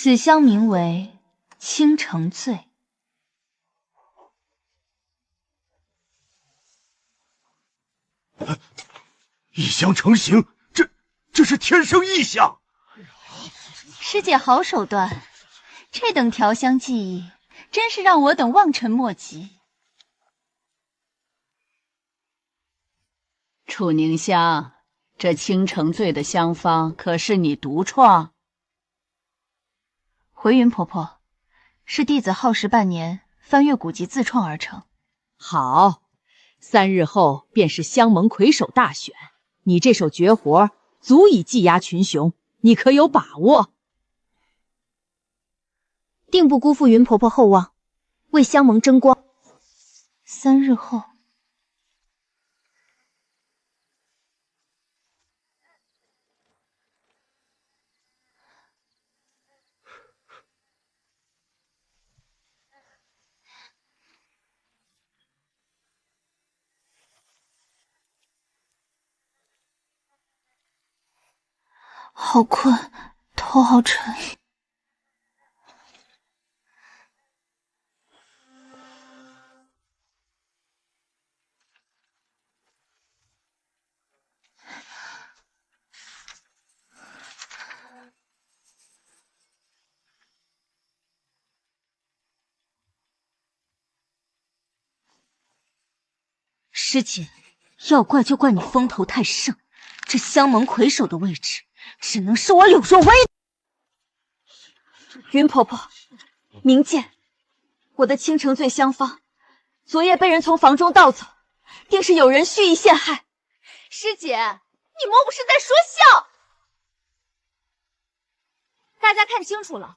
此香名为倾城醉。异香成形，这是天生异象。师姐好手段，这等调香技艺，真是让我等望尘莫及。楚凝香，这倾城醉的香方可是你独创？回云婆婆，是弟子耗时半年，翻阅古籍自创而成。好，3日后便是香盟魁首大选，你这手绝活足以技压群雄，你可有把握？定不辜负云婆婆厚望，为香盟争光。3日后。好困，头好沉。师姐，要怪就怪你风头太盛，这香盟魁首的位置只能是我柳若薇。云婆婆，明鉴，我的倾城醉香方，昨夜被人从房中盗走，定是有人蓄意陷害。师姐，你莫不是在说笑？大家看清楚了，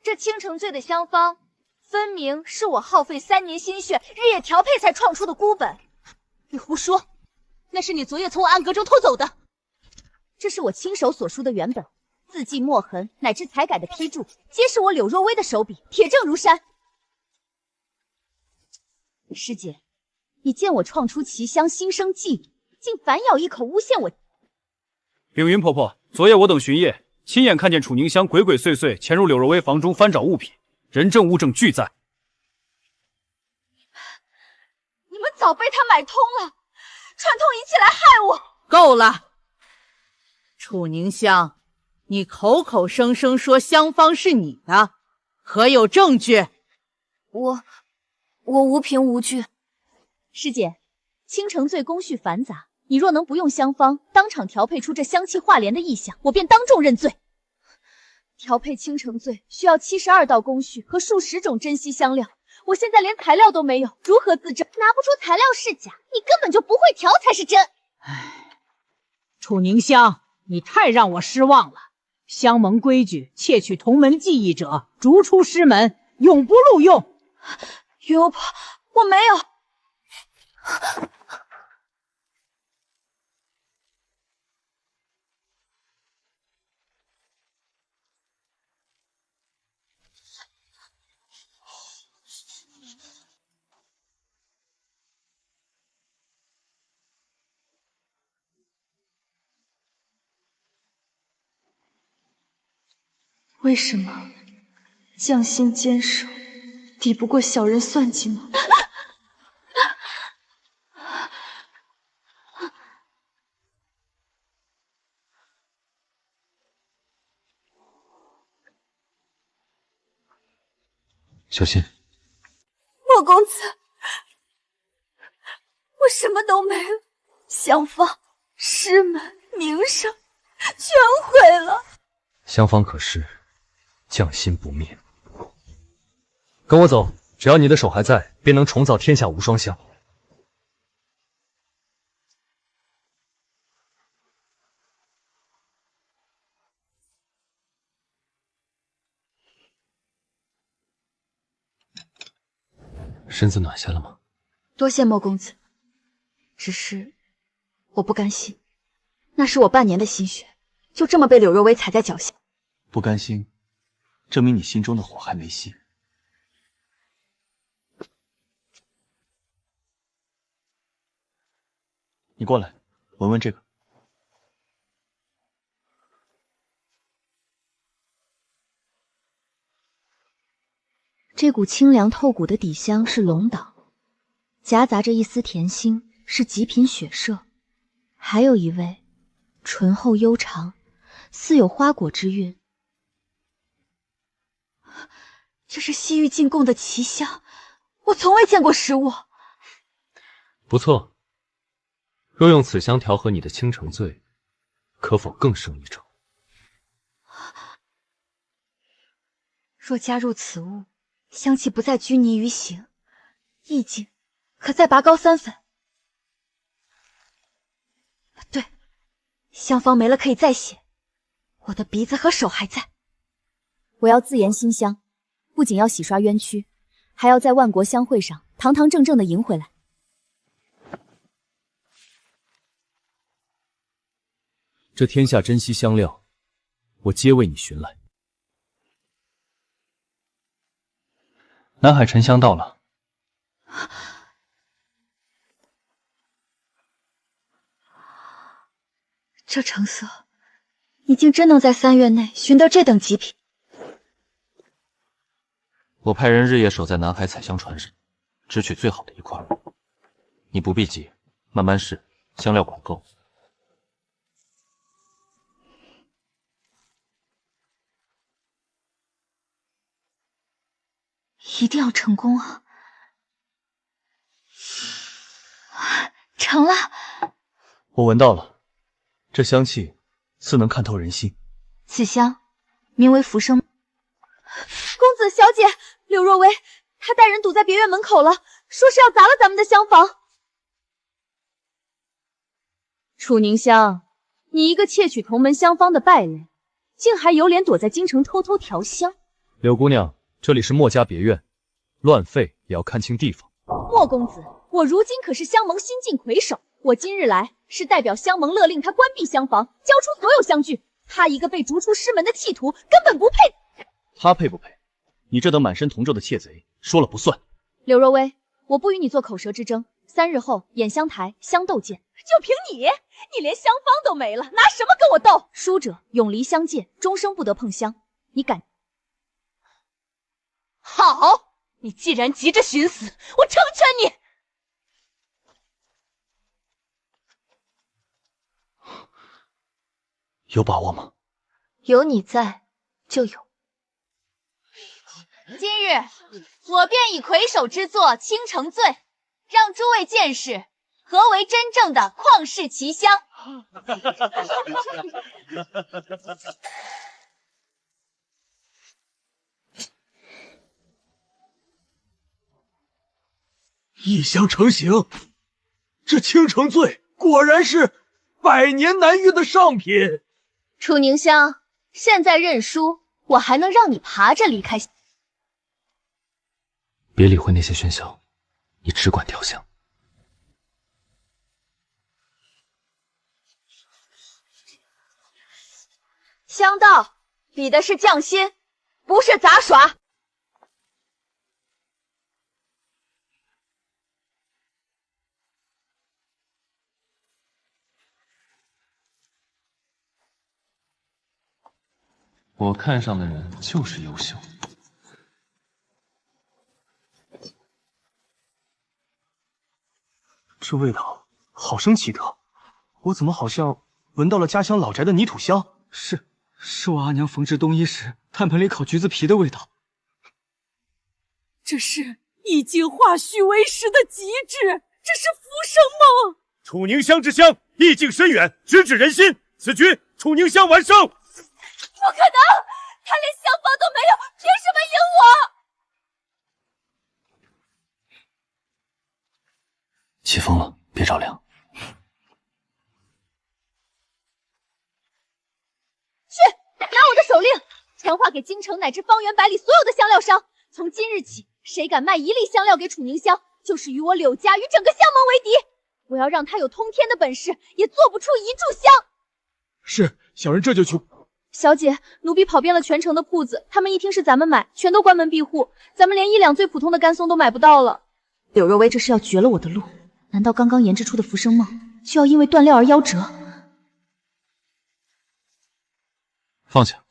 这倾城醉的香方，分明是我耗费3年心血，日夜调配才创出的孤本。你胡说，那是你昨夜从我暗阁中偷走的。这是我亲手所书的原本，字迹墨痕乃至才改的批注，皆是我柳若薇的手笔，铁证如山。师姐，你见我创出奇香，心生嫉妒，竟反咬一口诬陷我。禀云婆婆，昨夜我等巡夜，亲眼看见楚凝香鬼鬼祟祟潜入柳若薇房中翻找物品，人证物证俱在。你们早被他买通了，串通一气来害我。够了！楚凝香，你口口声声说香方是你的，可有证据？我无凭无据。师姐，倾城醉工序繁杂，你若能不用香方当场调配出这香气化莲的异象，我便当众认罪。调配倾城醉需要72道工序和数十种珍稀香料，我现在连材料都没有，如何自证？拿不出材料是假，你根本就不会调才是真。唉，楚凝香，你太让我失望了。香盟规矩，窃取同门技艺者，逐出师门，永不录用。云婆婆，我没有。为什么匠心坚守，抵不过小人算计呢？小心！莫公子，我什么都没了，香方、师门、名声全毁了。香方可是，匠心不灭。跟我走，只要你的手还在，便能重造天下无双香。身子暖下了吗？多谢莫公子，只是我不甘心，那是我半年的心血，就这么被柳若薇踩在脚下。不甘心，证明你心中的火还没熄。你过来，闻闻这个。这股清凉透骨的底香是龙胆，夹杂着一丝甜腥，是极品雪麝。还有一味醇厚悠长，似有花果之韵。这是西域进贡的奇香，我从未见过食物。不错，若用此香调和你的倾城醉，可否更胜一筹？若加入此物，香气不再拘泥于形，意境可再拔高3分。对，香方没了可以再写，我的鼻子和手还在。我要自研新香，不仅要洗刷冤屈，还要在万国香会上堂堂正正的赢回来。这天下珍稀香料，我皆为你寻来。南海沉香到了。这成色，你竟真能在3月内寻得这等极品。我派人日夜守在南海采香船上，只取最好的一块。你不必急，慢慢试，香料管够。一定要成功啊！成了。我闻到了，这香气似能看透人心。此香名为浮生。公子小姐，柳若薇，她带人堵在别院门口了，说是要砸了咱们的香房。楚凝香，你一个窃取同门香方的败类，竟还有脸躲在京城偷偷调香？柳姑娘，这里是墨家别院，乱吠也要看清地方。莫公子，我如今可是香盟新晋魁首，我今日来是代表香盟勒令他关闭香房，交出所有香具。他一个被逐出师门的弃徒，根本不配。他配不配？你这等满身铜咒的窃贼，说了不算。柳若薇，我不与你做口舌之争。3日后演香台香斗见。就凭你，你连香方都没了，拿什么跟我斗？输者永离香界，终生不得碰香。你敢？好，你既然急着寻死，我成全你。有把握吗？有你在，就有。今日我便以魁首之作倾城醉，让诸位见识何为真正的旷世奇香。一香成型，这倾城醉果然是百年难遇的上品。楚凝香，现在认输，我还能让你爬着离开。别理会那些喧嚣，你只管调香。香道比的是匠心，不是杂耍。我看上的人就是优秀。这味道好生奇特，我怎么好像闻到了家乡老宅的泥土香？是我阿娘缝制冬衣时炭盆里烤橘子皮的味道。这是意境化虚为实的极致，这是浮生吗？楚凝香之香，意境深远，直指人心。此局楚凝香完胜。不可能，他连香方都没有，凭什么赢我？起风了，别着凉。去拿我的手令，传话给京城乃至方圆百里所有的香料商，从今日起，谁敢卖一粒香料给楚凝香，就是与我柳家与整个香盟为敌。我要让他有通天的本事，也做不出一炷香。是，小人这就去。小姐，奴婢跑遍了全城的铺子，他们一听是咱们买，全都关门闭户，咱们连1两最普通的干松都买不到了。柳若薇这是要绝了我的路，难道刚刚研制出的浮生梦就要因为断料而夭折？放下。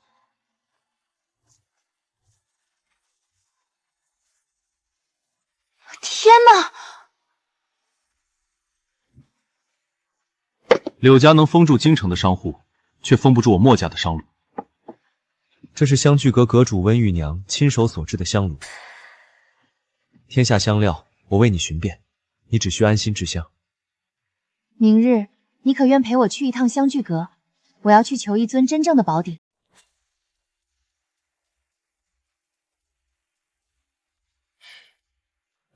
天哪！柳家能封住京城的商户，却封不住我墨家的商路。这是香聚阁阁主温玉娘亲手所制的香炉，天下香料我为你寻遍，你只需安心制香。明日你可愿陪我去一趟香聚阁？我要去求一尊真正的宝鼎。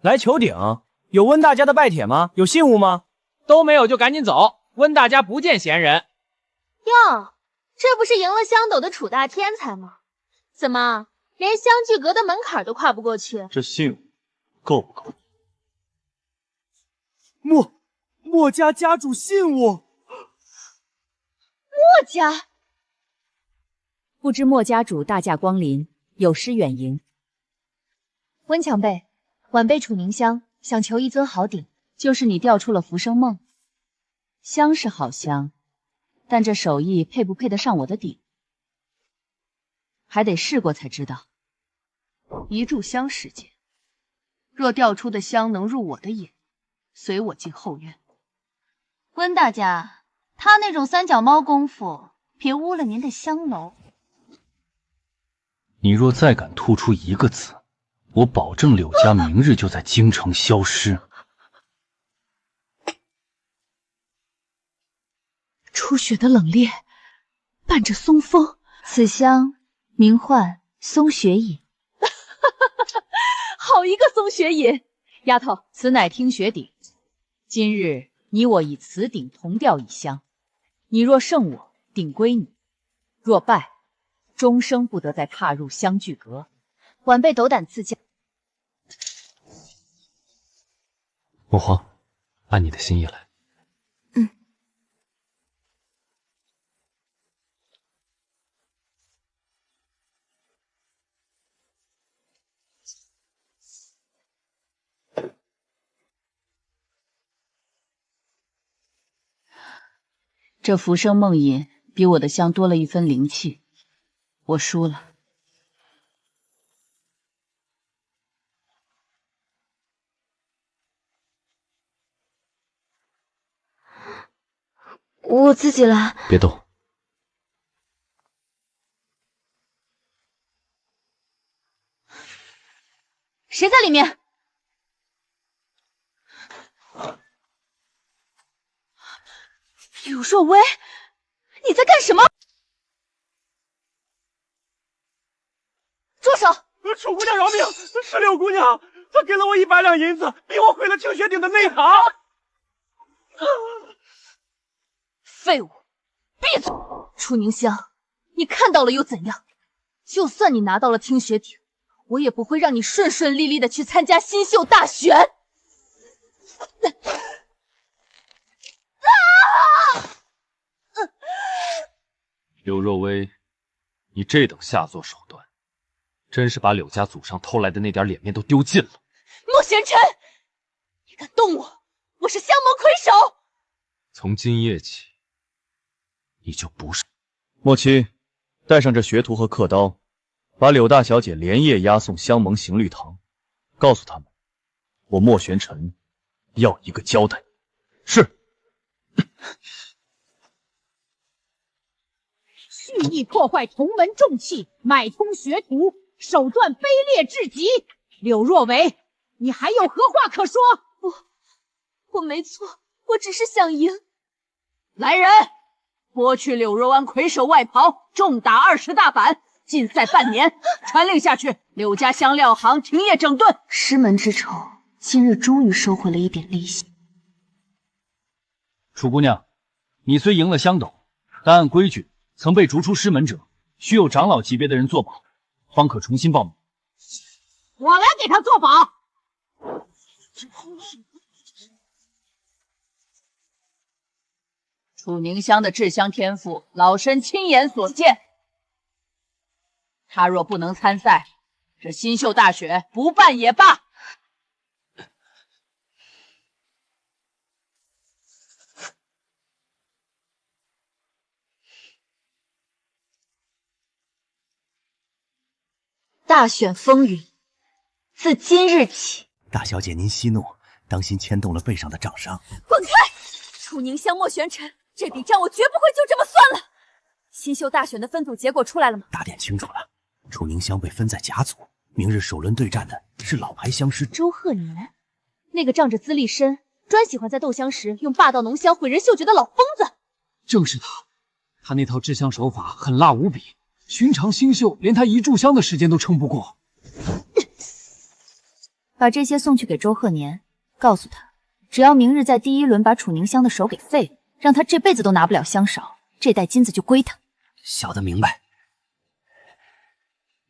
来求鼎，有温大家的拜帖吗？有信物吗？都没有就赶紧走，温大家不见闲人。哟，这不是赢了香斗的楚大天才吗？怎么连香聚阁的门槛都跨不过去？这信物够不够？墨家家主信物。墨家，不知墨家主大驾光临，有失远迎。温强辈，晚辈楚凝香想求一尊好鼎。就是你调出了浮生梦，香是好香，但这手艺配不配得上我的鼎，还得试过才知道。一炷香时间，若调出的香能入我的眼，随我进后院。温大家，他那种三脚猫功夫，别污了您的香楼。你若再敢吐出一个字，我保证柳家明日就在京城消失。初雪的冷冽，伴着松风，此香名唤松雪饮。好一个松雪饮！丫头，此乃听雪鼎，今日你我以此鼎同调一香，你若胜我，鼎归你；若败，终生不得再踏入香聚阁。晚辈斗胆赐教。墨皇，按你的心意来。这浮生梦饮比我的香多了一分灵气，我输了。我自己来。别动。谁在里面？柳若薇，你在干什么？住手！楚姑娘饶命！是柳姑娘，她给了我100两银子，逼我毁了听雪鼎的内堂。废物，闭嘴！楚凝香，你看到了又怎样？就算你拿到了听雪鼎，我也不会让你顺顺利利的去参加新秀大选。柳若薇，你这等下作手段，真是把柳家祖上偷来的那点脸面都丢尽了。莫贤臣，你敢动我，我是香盟魁首。从今夜起，你就不是。莫七，带上这学徒和刻刀，把柳大小姐连夜押送香盟刑律堂，告诉他们，我莫玄尘要一个交代。是。蓄意破坏同门重器，买通学徒，手段卑劣至极。柳若薇，你还有何话可说？我没错，我只是想赢。来人，剥去柳若湾魁首外袍，重打20大板，禁赛半年。传令下去，柳家香料行停业整顿。师门之仇，今日终于收回了一点利息。楚姑娘，你虽赢了香斗，但按规矩，曾被逐出师门者，需有长老级别的人作保，方可重新报名。我来给他做保。楚凝香的制香天赋，老身亲眼所见。他若不能参赛，这新秀大选不办也罢。大选风云，自今日起大小姐您息怒，当心牵动了背上的掌伤。滚开！楚宁香、莫玄尘，这笔账我绝不会就这么算了。新秀大选的分组结果出来了吗？大典清楚了，楚宁香被分在甲组，明日首轮对战的是老牌相师周鹤年，那个仗着资历深，专喜欢在斗香时用霸道浓香毁人嗅觉的老疯子。正是他，他那套制香手法狠辣无比，寻常新秀连他一炷香的时间都撑不过。把这些送去给周鹤年，告诉他，只要明日在第一轮把楚宁香的手给废了，让他这辈子都拿不了香勺，这袋金子就归他。小的明白。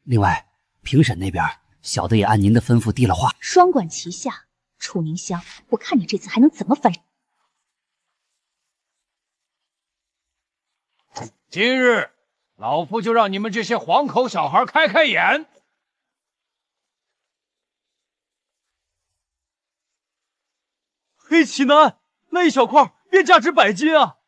另外，评审那边，小的也按您的吩咐递了话，双管齐下。楚宁香，我看你这次还能怎么翻人。今日，老夫就让你们这些黄口小孩开开眼。黑奇楠，那一小块便价值100金啊！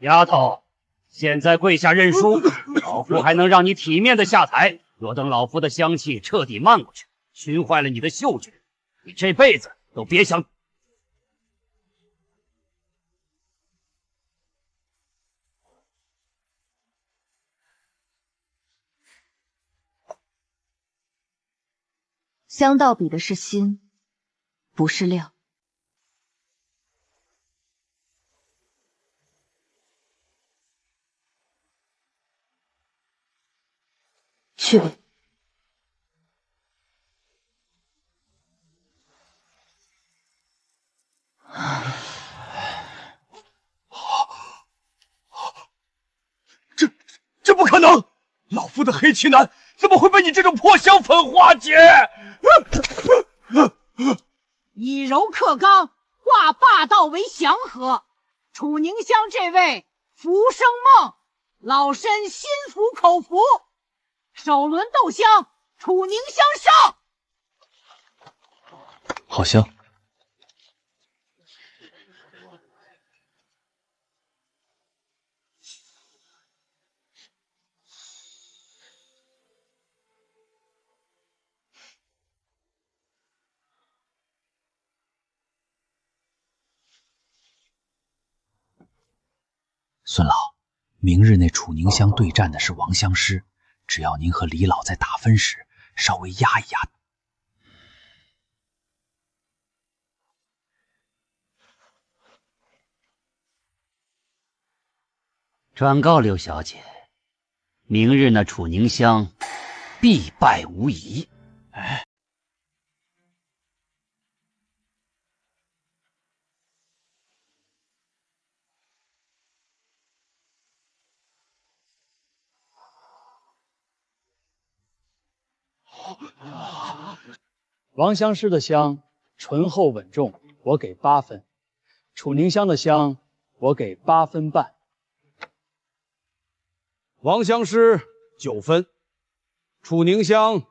丫头，现在跪下认输，老夫还能让你体面的下台。若等老夫的香气彻底漫过去，熏坏了你的嗅觉，你这辈子都别想。香道比的是心，不是料。去吧。这不可能！老夫的黑奇楠怎么会被你这种破香粉化解？以柔克刚，化霸道为祥和。楚宁香这位浮生梦，老身心服口服。首轮斗香，楚宁香上。好香。孙老，明日那楚宁香对战的是王香师，只要您和李老在打分时稍微压一压。转告六小姐，明日那楚宁香必败无疑。哎，王香师的香醇厚稳重，我给8分；楚宁香的香，我给8分半。王香师9分，楚宁香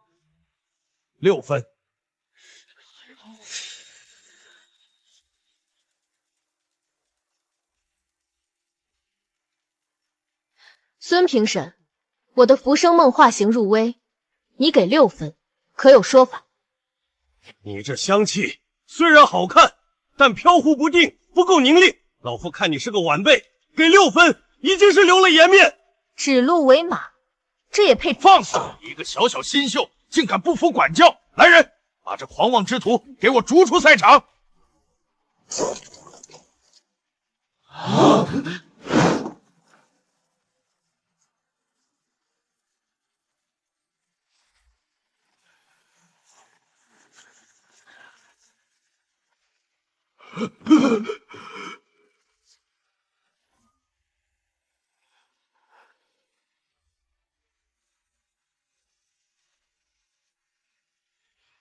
6分。孙评审，我的浮生梦化形入微，你给6分，可有说法？你这香气虽然好看，但飘忽不定，不够凝练。老夫看你是个晚辈，给6分已经是留了颜面。指鹿为马，这也配？放肆！一个小小新秀，竟敢不服管教！来人，把这狂妄之徒给我逐出赛场！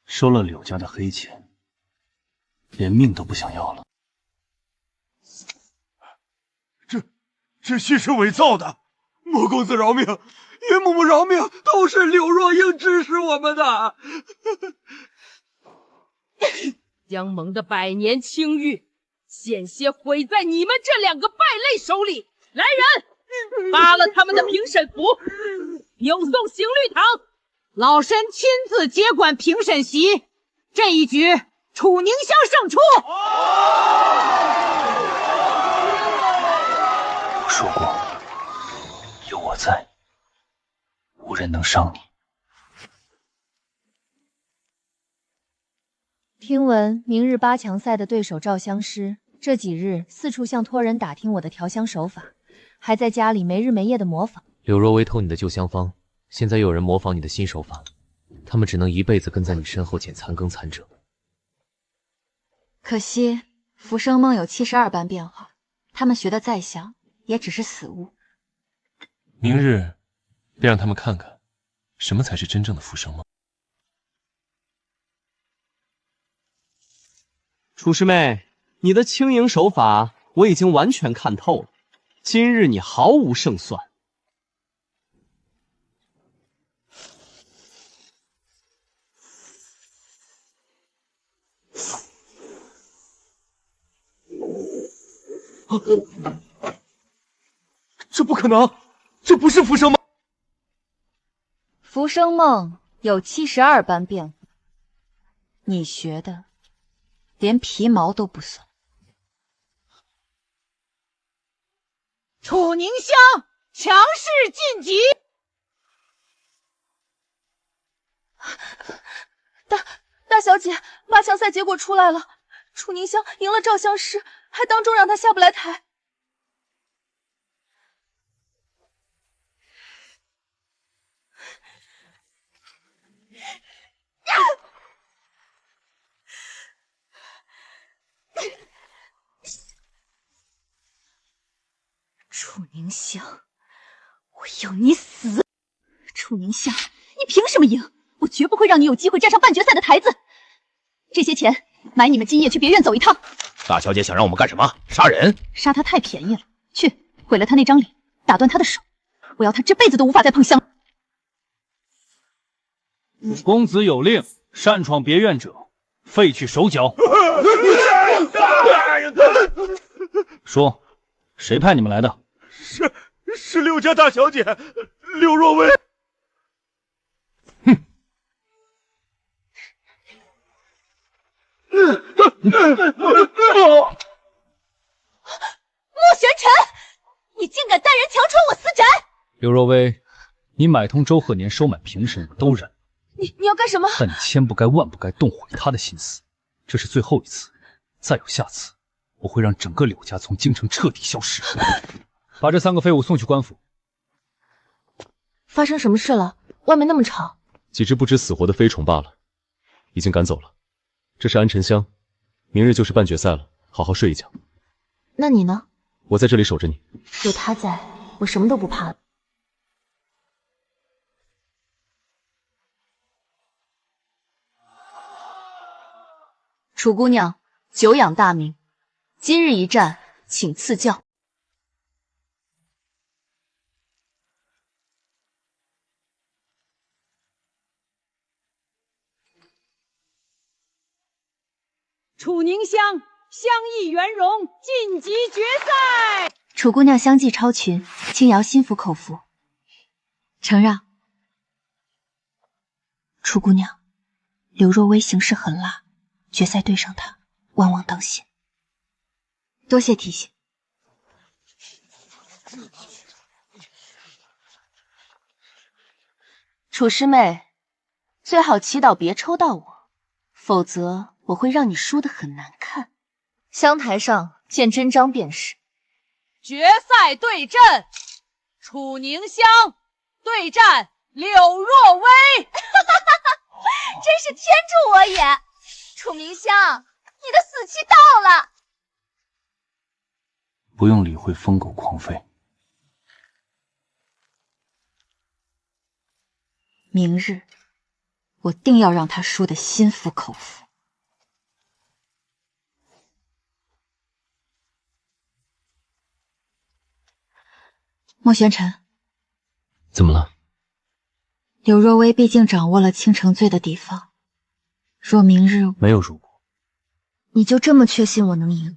收了柳家的黑钱，连命都不想要了。这信是伪造的，莫公子饶命，岳母母饶命，都是柳若英指使我们的。江盟的100年清誉，险些毁在你们这2个败类手里！来人，扒了他们的评审服，扭送刑律堂。老身亲自接管评审席，这一局楚宁香胜出。我说过，有我在，无人能伤你。听闻明日8强赛的对手赵香师这几日四处向托人打听我的调香手法，还在家里没日没夜的模仿。柳若薇偷你的旧香方，现在又有人模仿你的新手法，他们只能一辈子跟在你身后捡残羹残辙。可惜浮生梦有72般变化，他们学的再像，也只是死物。明日便让他们看看，什么才是真正的浮生梦。楚师妹，你的轻盈手法我已经完全看透了，今日你毫无胜算。这不可能，这不是浮生梦。浮生梦有72般变化，你学的连皮毛都不算。楚宁香强势晋级。大小姐，8强赛结果出来了，楚宁香赢了赵香师，还当众让她下不来台。楚宁香，我要你死！楚宁香，你凭什么赢？我绝不会让你有机会站上半决赛的台子。这些钱买你们今夜去别院走一趟。大小姐想让我们干什么？杀人？杀他太便宜了，去毁了他那张脸，打断他的手，我要他这辈子都无法再碰香。公子有令，擅闯别院者，废去手脚。说，谁派你们来的？是柳家大小姐柳若薇。莫玄尘，你竟敢带人强闯我私宅！柳若薇，你买通周鹤年收买平生我都忍，你要干什么？但你千不该万不该动毁他的心思，这是最后一次，再有下次，我会让整个柳家从京城彻底消失。把这3个废物送去官府。发生什么事了？外面那么吵。几只不知死活的飞虫罢了，已经赶走了。这是安沉香，明日就是半决赛了，好好睡一觉。那你呢？我在这里守着你。有他在，我什么都不怕了。楚姑娘，久仰大名，今日一战，请赐教。楚宁香相议圆融，晋级决赛。楚姑娘相技超群，轻瑶心服口服。承让。楚姑娘，柳若薇行事狠辣，决赛对上她，万望当心。多谢提醒。楚师妹，最好祈祷别抽到我，否则我会让你输得很难看。香台上见真章便是。决赛对阵，楚宁香对战柳若薇。真是天助我也！楚明香，你的死期到了。不用理会疯狗狂吠。明日，我定要让他输得心服口服。莫玄尘，怎么了？柳若薇毕竟掌握了倾城醉的底方，若明日没有如果，你就这么确信我能赢？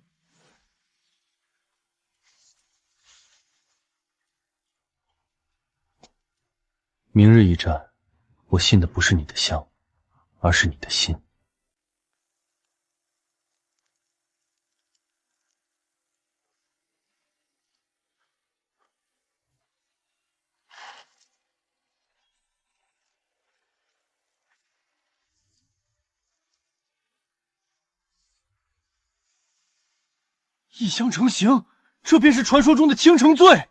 明日一战，我信的不是你的香，而是你的心。一香成型，这便是传说中的倾城醉。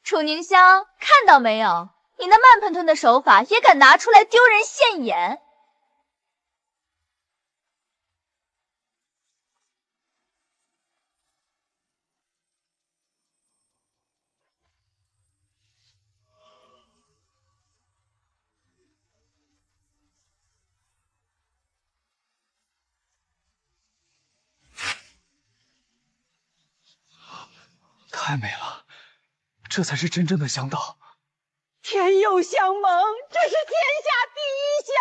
楚凝香，看到没有？你那慢吞吞的手法也敢拿出来丢人现眼？太美了，这才是真正的香道。天佑香盟，这是天下第一香。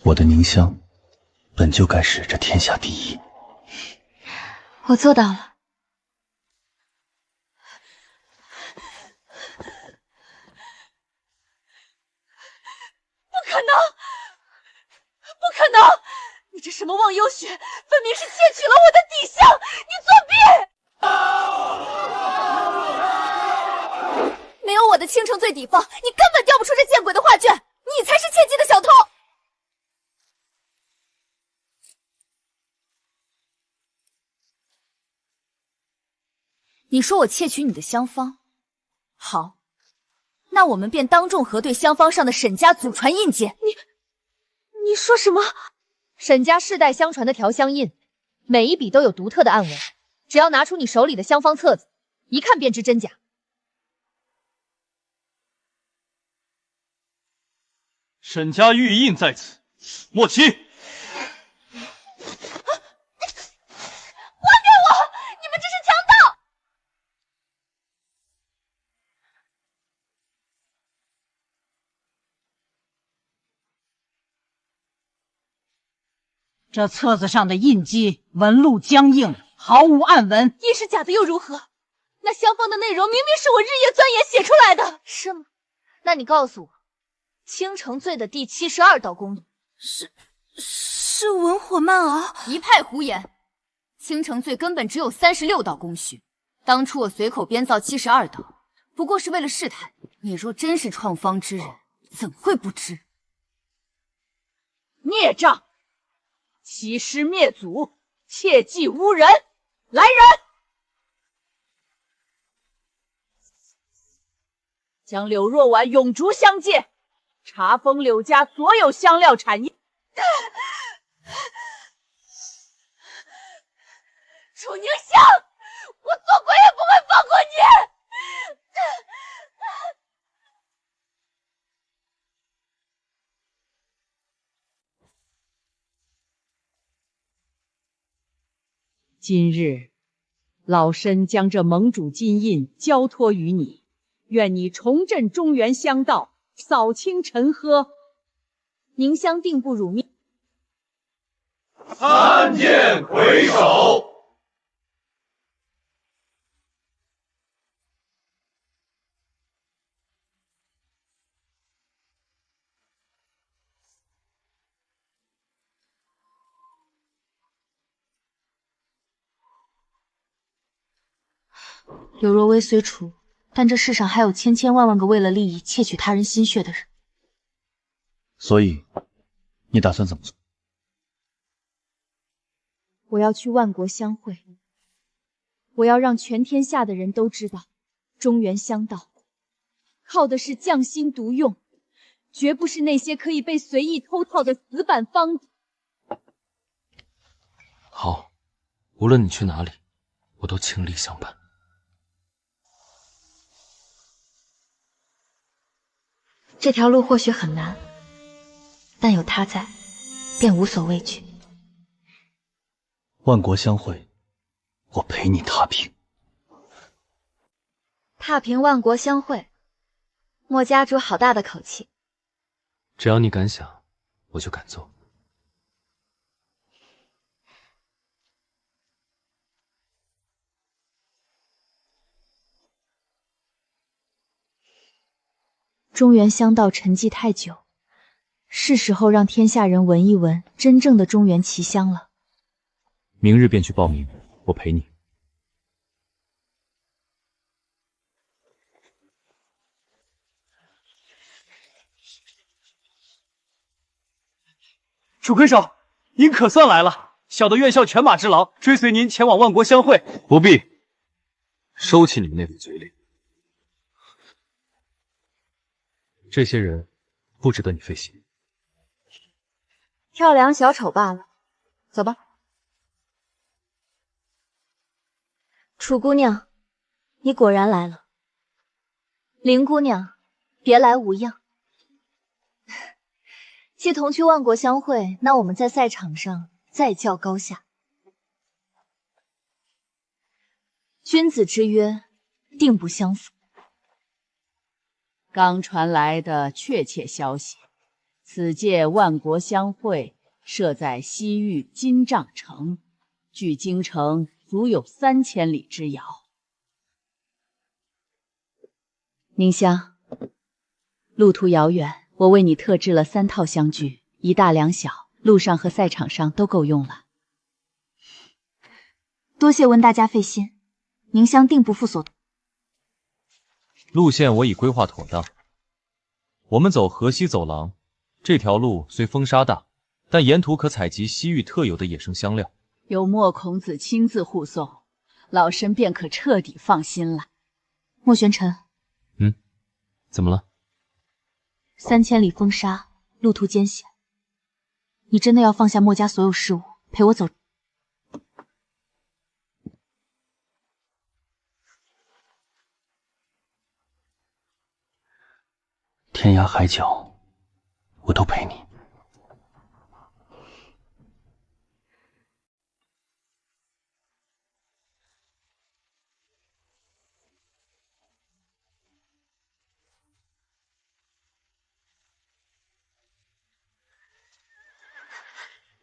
我的凝香本就该是这天下第一。我做到了。不可能！不可能！你这什么忘忧穴，分明是窃取了我的底香！你作弊！没有我的倾城醉底方，你根本调不出这见鬼的画卷！你才是窃记的小偷！你说我窃取你的香方，好，那我们便当众核对香方上的沈家祖传印鉴。你说什么？沈家世代相传的调香印，每一笔都有独特的暗纹，只要拿出你手里的香方册子，一看便知真假。沈家玉印在此，莫欺！还给我！你们这是强盗！这册子上的印记纹路僵硬，毫无暗纹。印是假的又如何？那香方的内容明明是我日夜钻研写出来的，是吗？那你告诉我，倾城醉的第72道功力是文火慢熬？一派胡言！倾城醉根本只有36道工序，当初我随口编造72道，不过是为了试探。你若真是创方之人，怎会不知？孽障！欺师灭祖，切忌诬人！来人，将柳若婉永逐相界，查封柳家所有香料产业。楚凝香，我做鬼也不会放过你！今日，老身将这盟主金印交托于你，愿你重振中原香道，扫清陈疴。凝香定不辱命。参见魁首。柳若薇虽除，但这世上还有千千万万个为了利益窃取他人心血的人。所以，你打算怎么做？我要去万国相会，我要让全天下的人都知道，中原香道靠的是匠心独用，绝不是那些可以被随意偷套的死板方子。好，无论你去哪里，我都倾力相伴。这条路或许很难，但有他在，便无所畏惧。万国相会，我陪你踏平。踏平万国相会，莫家主好大的口气。只要你敢想，我就敢做。中原香道沉寂太久，是时候让天下人闻一闻真正的中原奇香了。明日便去报名，我陪你。主魁首，您可算来了。小的愿效犬马之劳，追随您前往万国相会。不必，收起你们那副嘴脸。这些人不值得你费心。跳梁小丑罢了，走吧。楚姑娘，你果然来了。林姑娘，别来无恙。既同去万国相会，那我们在赛场上再较高下。君子之约，定不相负。刚传来的确切消息，此届万国相会设在西域金帐城，距京城足有3000里之遥。宁香，路途遥远，我为你特制了3套香具，1大2小，路上和赛场上都够用了。多谢温大家费心，宁香定不负所托。路线我已规划妥当，我们走河西走廊，这条路虽风沙大，但沿途可采集西域特有的野生香料。有莫孔子亲自护送，老身便可彻底放心了。莫玄尘，怎么了？3000里风沙，路途艰险，你真的要放下莫家所有事务，陪我走？天涯海角，我都陪你。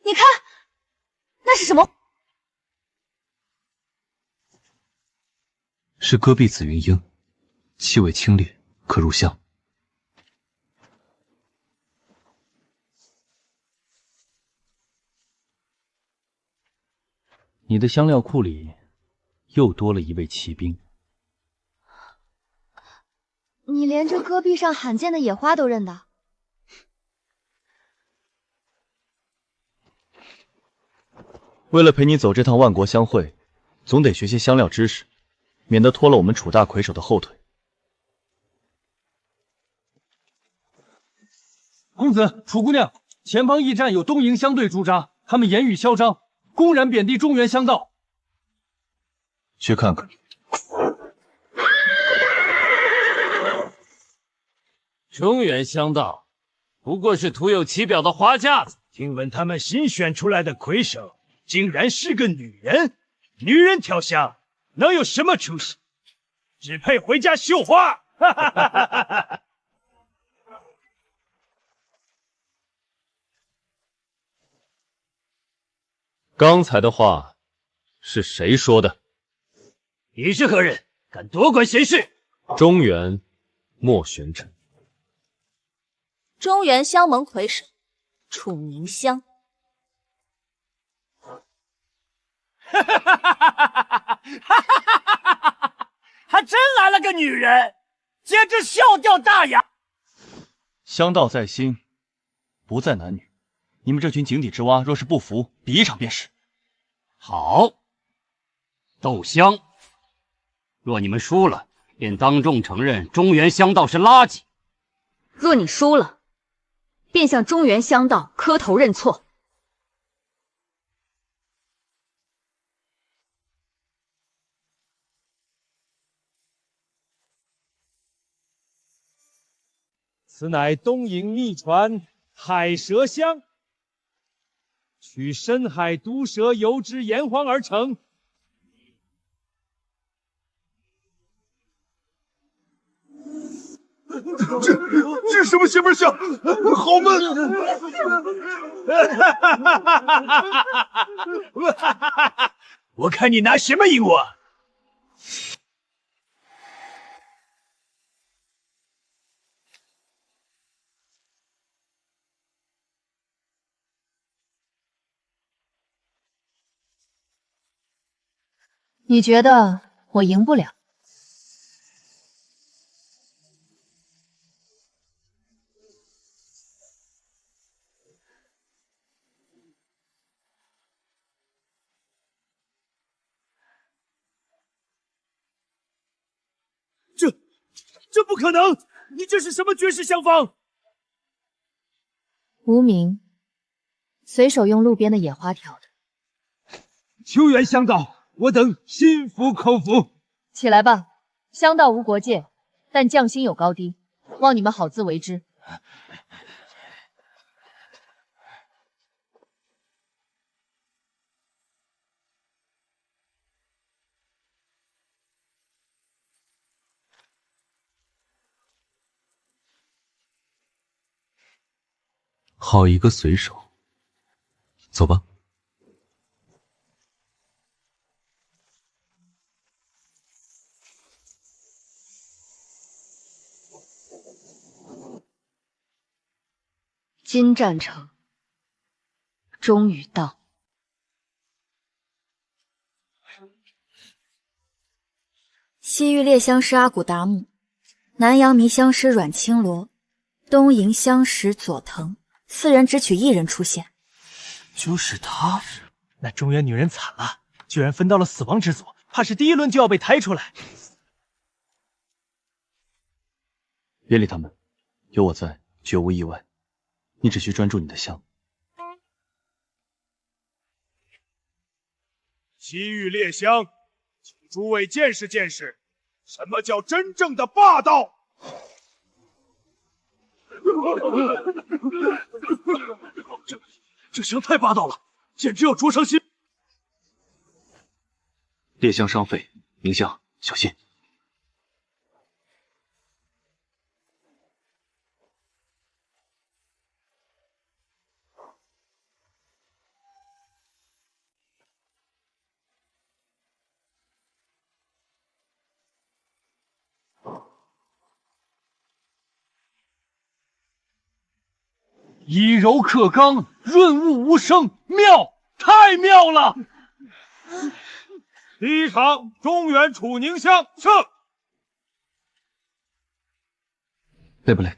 你看，那是什么？是戈壁紫云英，气味清冽，可入香。你的香料库里又多了一位骑兵。你连这戈壁上罕见的野花都认得？为了陪你走这趟万国相会，总得学些香料知识，免得拖了我们楚大魁首的后腿。公子、楚姑娘，前方驿站有东营相队驻扎，他们言语嚣张，公然贬低中原香道。去看看。中原香道不过是徒有其表的花架子。听闻他们新选出来的魁首竟然是个女人，女人调香能有什么出息？只配回家绣花！哈哈哈哈哈！刚才的话是谁说的？你是何人？敢多管闲事？中原莫玄尘。中原香盟魁首楚凝香。哈哈哈哈哈！还真来了个女人，简直笑掉大牙。香道在心，不在男女。你们这群井底之蛙，若是不服，比一场便是。好，斗香。若你们输了，便当众承认中原香道是垃圾；若你输了，便向中原香道磕头认错。此乃东瀛秘传海蛇香，取深海毒蛇油脂盐黄而成。这什么邪门香？好闷！我看你拿什么赢我？你觉得我赢不了？这不可能！你这是什么绝世香方？无名，随手用路边的野花调的。秋元香道，我等心服口服。起来吧，香道无国界，但匠心有高低，望你们好自为之。好一个随手，走吧。金战城终于到。西域猎香师阿古达姆，南阳迷香师阮青罗，东瀛香石佐藤，4人只取1人出现。就是他，那中原女人惨了，居然分到了死亡之组，怕是第1轮就要被抬出来。别理他们，有我在，绝无意外。你只需专注你的香。西域猎香，请诸位见识见识，什么叫真正的霸道！这香太霸道了，简直要灼伤心。猎香伤肺，明香小心。以柔克刚，润物无声，妙，太妙了！第1场，中原楚宁香胜。累不累？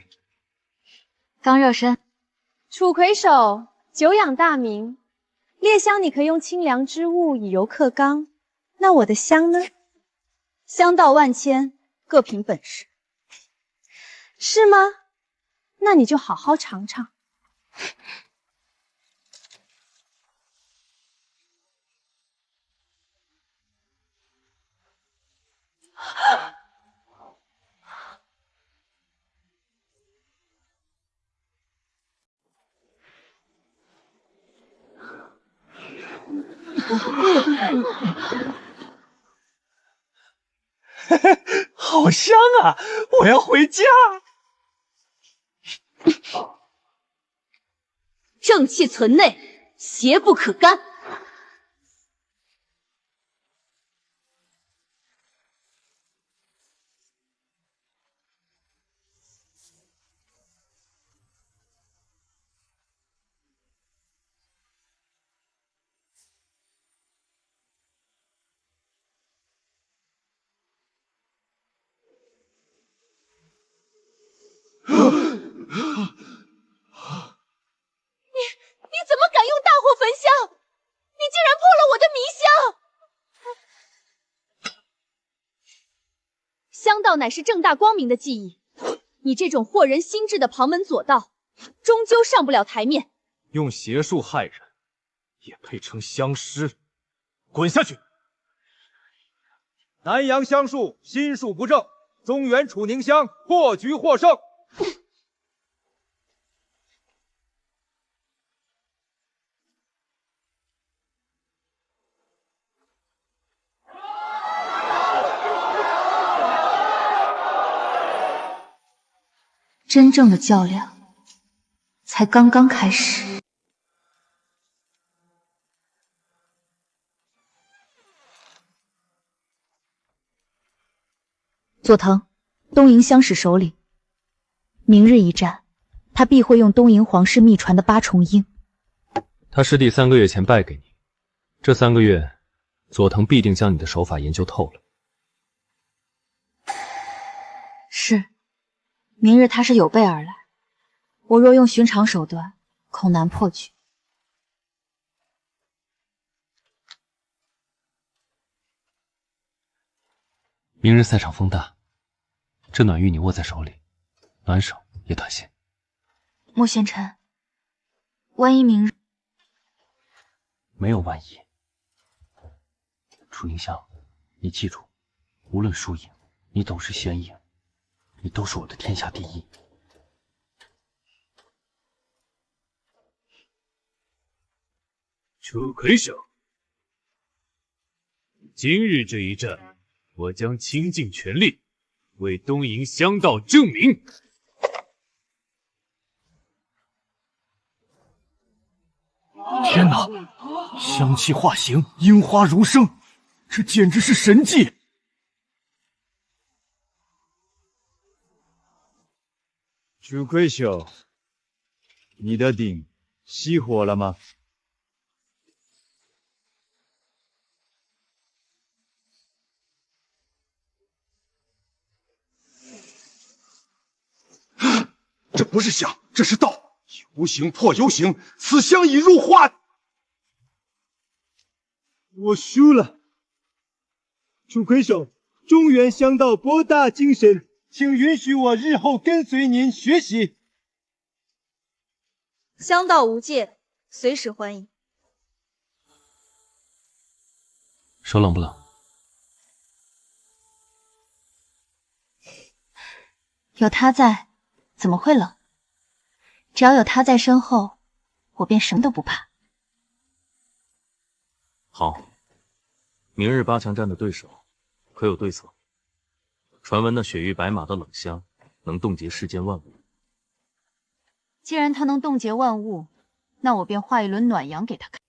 刚热身。楚魁首，久仰大名。猎香你可用清凉之物以柔克刚，那我的香呢？香道万千，各凭本事。是吗？那你就好好尝尝。好香啊！我要回家。正气存内，邪不可干。你怎么敢用大火焚香？你竟然破了我的迷香！香道乃是正大光明的技艺，你这种惑人心智的旁门左道，终究上不了台面。用邪术害人，也配称香师？滚下去！南阳香术心术不正，中原楚宁香破局获胜。真正的较量才刚刚开始。佐藤，东瀛香使首领，明日一战，他必会用东瀛皇室秘传的8重鹰。他师弟3个月前败给你，这3个月，佐藤必定将你的手法研究透了。是，明日他是有备而来，我若用寻常手段，恐难破局。明日赛场风大，这暖玉你握在手里，暖手也暖心。莫贤臣，万一明日没有万一。楚凝香，你记住，无论输赢，你都是先赢，你都是我的天下第一。楚魁首，今日这一战，我将倾尽全力为东瀛香道证明。天哪！香气化形，樱花如生，这简直是神迹！楚魁首，你的鼎熄火了吗？这不是香，这是道。有形破有形，此香已入化。我输了。楚魁首，中原香道博大精深，请允许我日后跟随您学习。香道无界，随时欢迎。手冷不冷？有他在，怎么会冷？只要有他在身后，我便什么都不怕。好，明日8强战的对手可有对策？传闻那雪域白马的冷香能冻结世间万物。既然它能冻结万物，那我便画一轮暖阳给他看。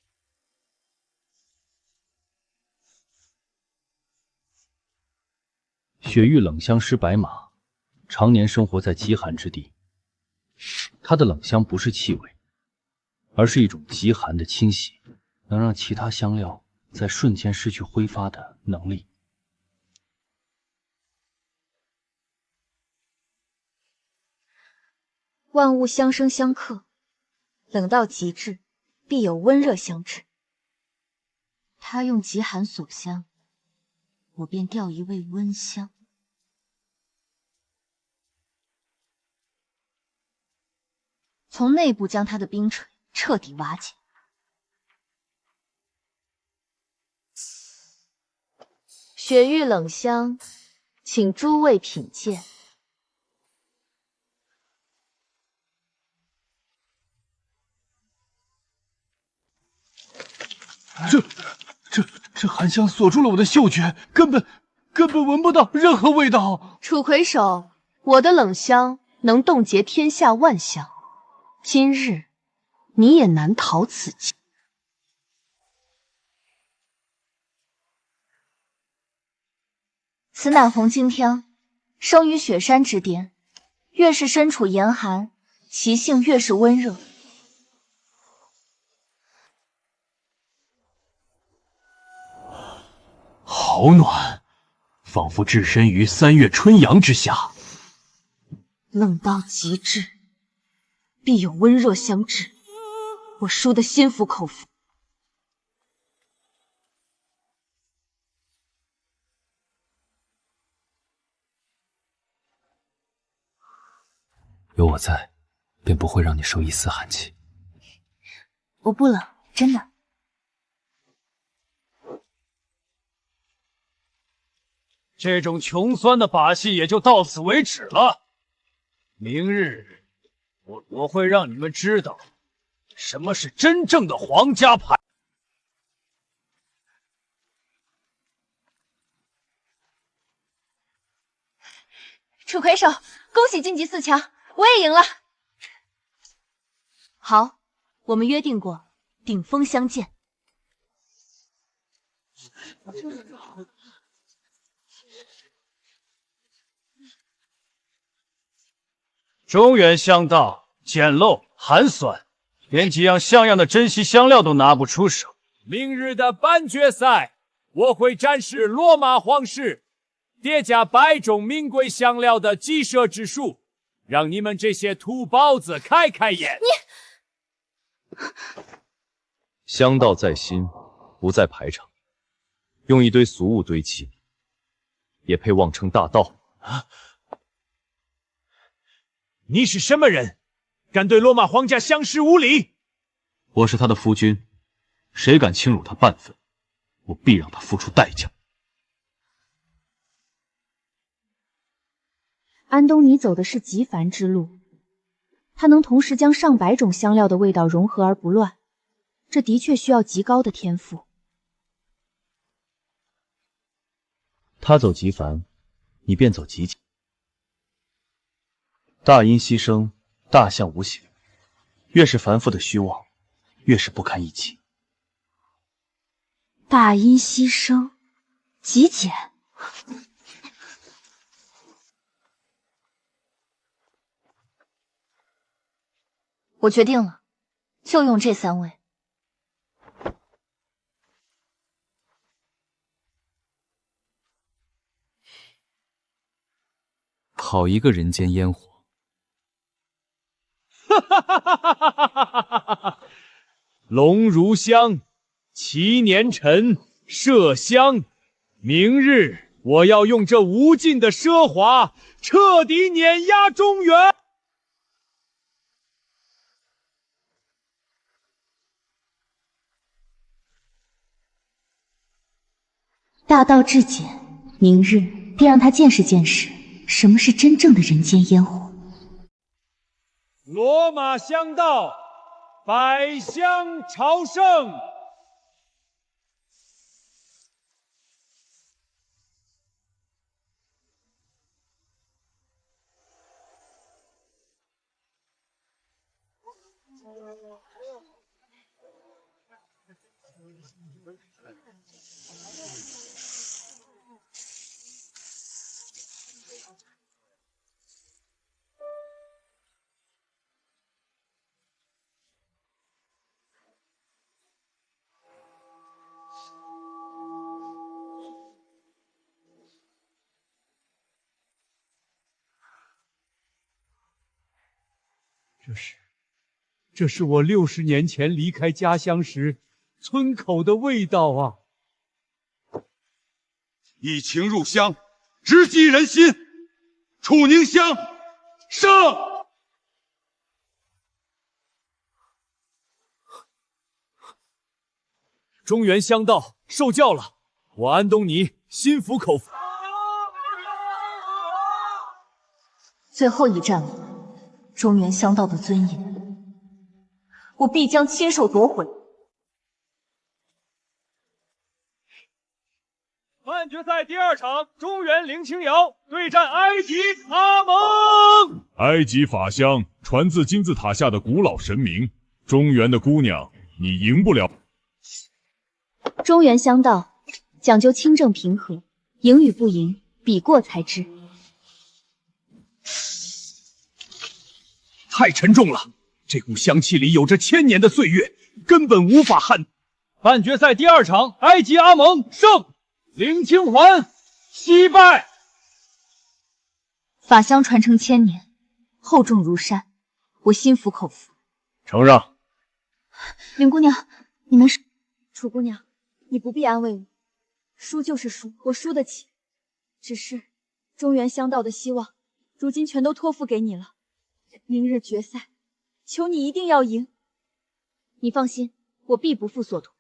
雪域冷香师白马，常年生活在极寒之地。它的冷香不是气味，而是一种极寒的侵袭，能让其他香料在瞬间失去挥发的能力。万物相生相克，冷到极致，必有温热相制。他用极寒锁香，我便调一味温香。从内部将他的冰锤彻底瓦解。雪域冷香，请诸位品鉴。这寒香锁住了我的嗅觉，根本闻不到任何味道。楚魁首，我的冷香能冻结天下万香。今日你也难逃此境。此乃红金香，生于雪山之巅，越是身处严寒，其性越是温热。好暖，仿佛置身于3月春阳之下。冷到极致，必有温热相制，我输得心服口服。有我在，便不会让你受一丝寒气。我不冷，真的。这种穷酸的把戏也就到此为止了。明日我会让你们知道什么是真正的皇家牌。楚魁首，恭喜晋级4强，我也赢了。好，我们约定过，顶峰相见。中原香道简陋寒酸，连几样像样的珍稀香料都拿不出手。明日的半决赛，我会展示罗马皇室叠加100种名贵香料的鸡舍之术，让你们这些土包子开开眼。香道在心，不在排场，用一堆俗物堆砌，也配妄称大道？你是什么人？敢对罗马皇家相视无礼？我是他的夫君，谁敢轻辱他半分，我必让他付出代价。安东尼走的是极繁之路，他能同时将上百种香料的味道融合而不乱，这的确需要极高的天赋。他走极繁，你便走极简。大音希声，大象无形。越是繁复的虚妄，越是不堪一击。大音希声，极简。我决定了，就用这3位。好一个人间烟火！龙如香，祈年陈，麝香。明日我要用这无尽的奢华，彻底碾压中原。大道至简，明日便让他见识见识什么是真正的人间烟火。罗马香道，百香朝圣。这是我60年前离开家乡时村口的味道啊！一情入香，直击人心。楚宁香上！中原香道受教了，我安东尼心服口服。最后一战了，中原香道的尊严，我必将亲手夺回。半决赛第2场，中原林清瑶对战埃及阿蒙。埃及法香传自金字塔下的古老神明，中原的姑娘，你赢不了。中原香道讲究清正平和，赢与不赢，比过才知。太沉重了，这股香气里有着1000年的岁月，根本无法撼。半决赛第2场，埃及阿蒙胜，林清环惜败。法香传承1000年，厚重如山，我心服口服。承让。林姑娘，你能输？楚姑娘，你不必安慰我，输就是输，我输得起。只是中原香道的希望，如今全都托付给你了。明日决赛，求你一定要赢。你放心，我必不负所托。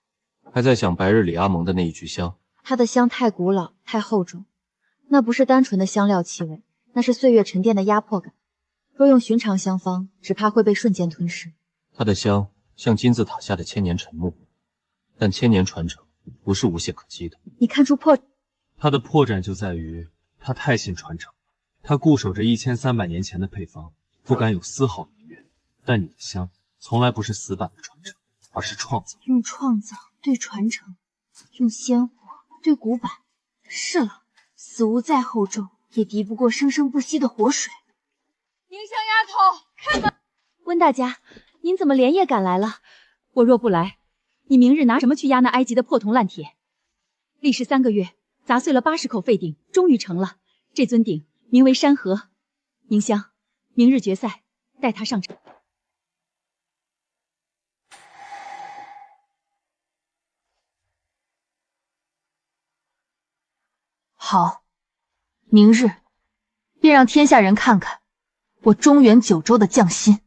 还在想白日里阿蒙的那一具香？它的香太古老，太厚重，那不是单纯的香料气味，那是岁月沉淀的压迫感。若用寻常香方，只怕会被瞬间吞噬。它的香像金字塔下的千年沉木，但千年传承不是无懈可击的。你看出破？它的破绽就在于它太信传承，它固守着1300年前的配方，不敢有丝毫逾越。但你的香从来不是死板的传承，而是创造。用创造对传承，用鲜活对古板。是了，死无再厚重，也敌不过生生不息的活水。宁香丫头，开门！温大家，您怎么连夜赶来了？我若不来，你明日拿什么去压那埃及的破铜烂铁？历时3个月，砸碎了80口废鼎，终于成了。这尊鼎名为山河。宁香，明日决赛，带他上场。好，明日便让天下人看看我中原九州的匠心。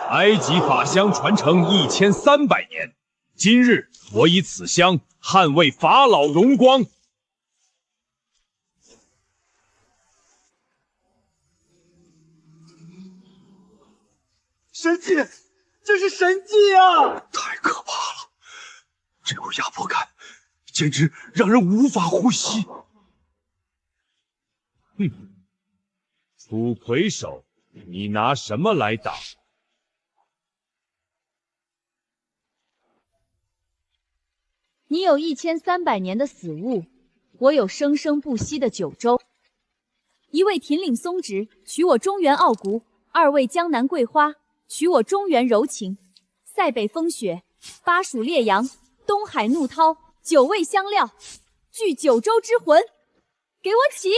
埃及法香传承1300年，今日我以此香捍卫法老荣光。神迹，这是神迹啊！太可怕了，这股压迫感简直让人无法呼吸。楚魁首，你拿什么来挡？你有1300年的死物，我有生生不息的九州。一位ถิ่岭松直，取我中原傲骨；二位江南桂花，取我中原柔情。塞北风雪，巴蜀烈阳，东海怒涛，九味香料，聚九州之魂，给我起！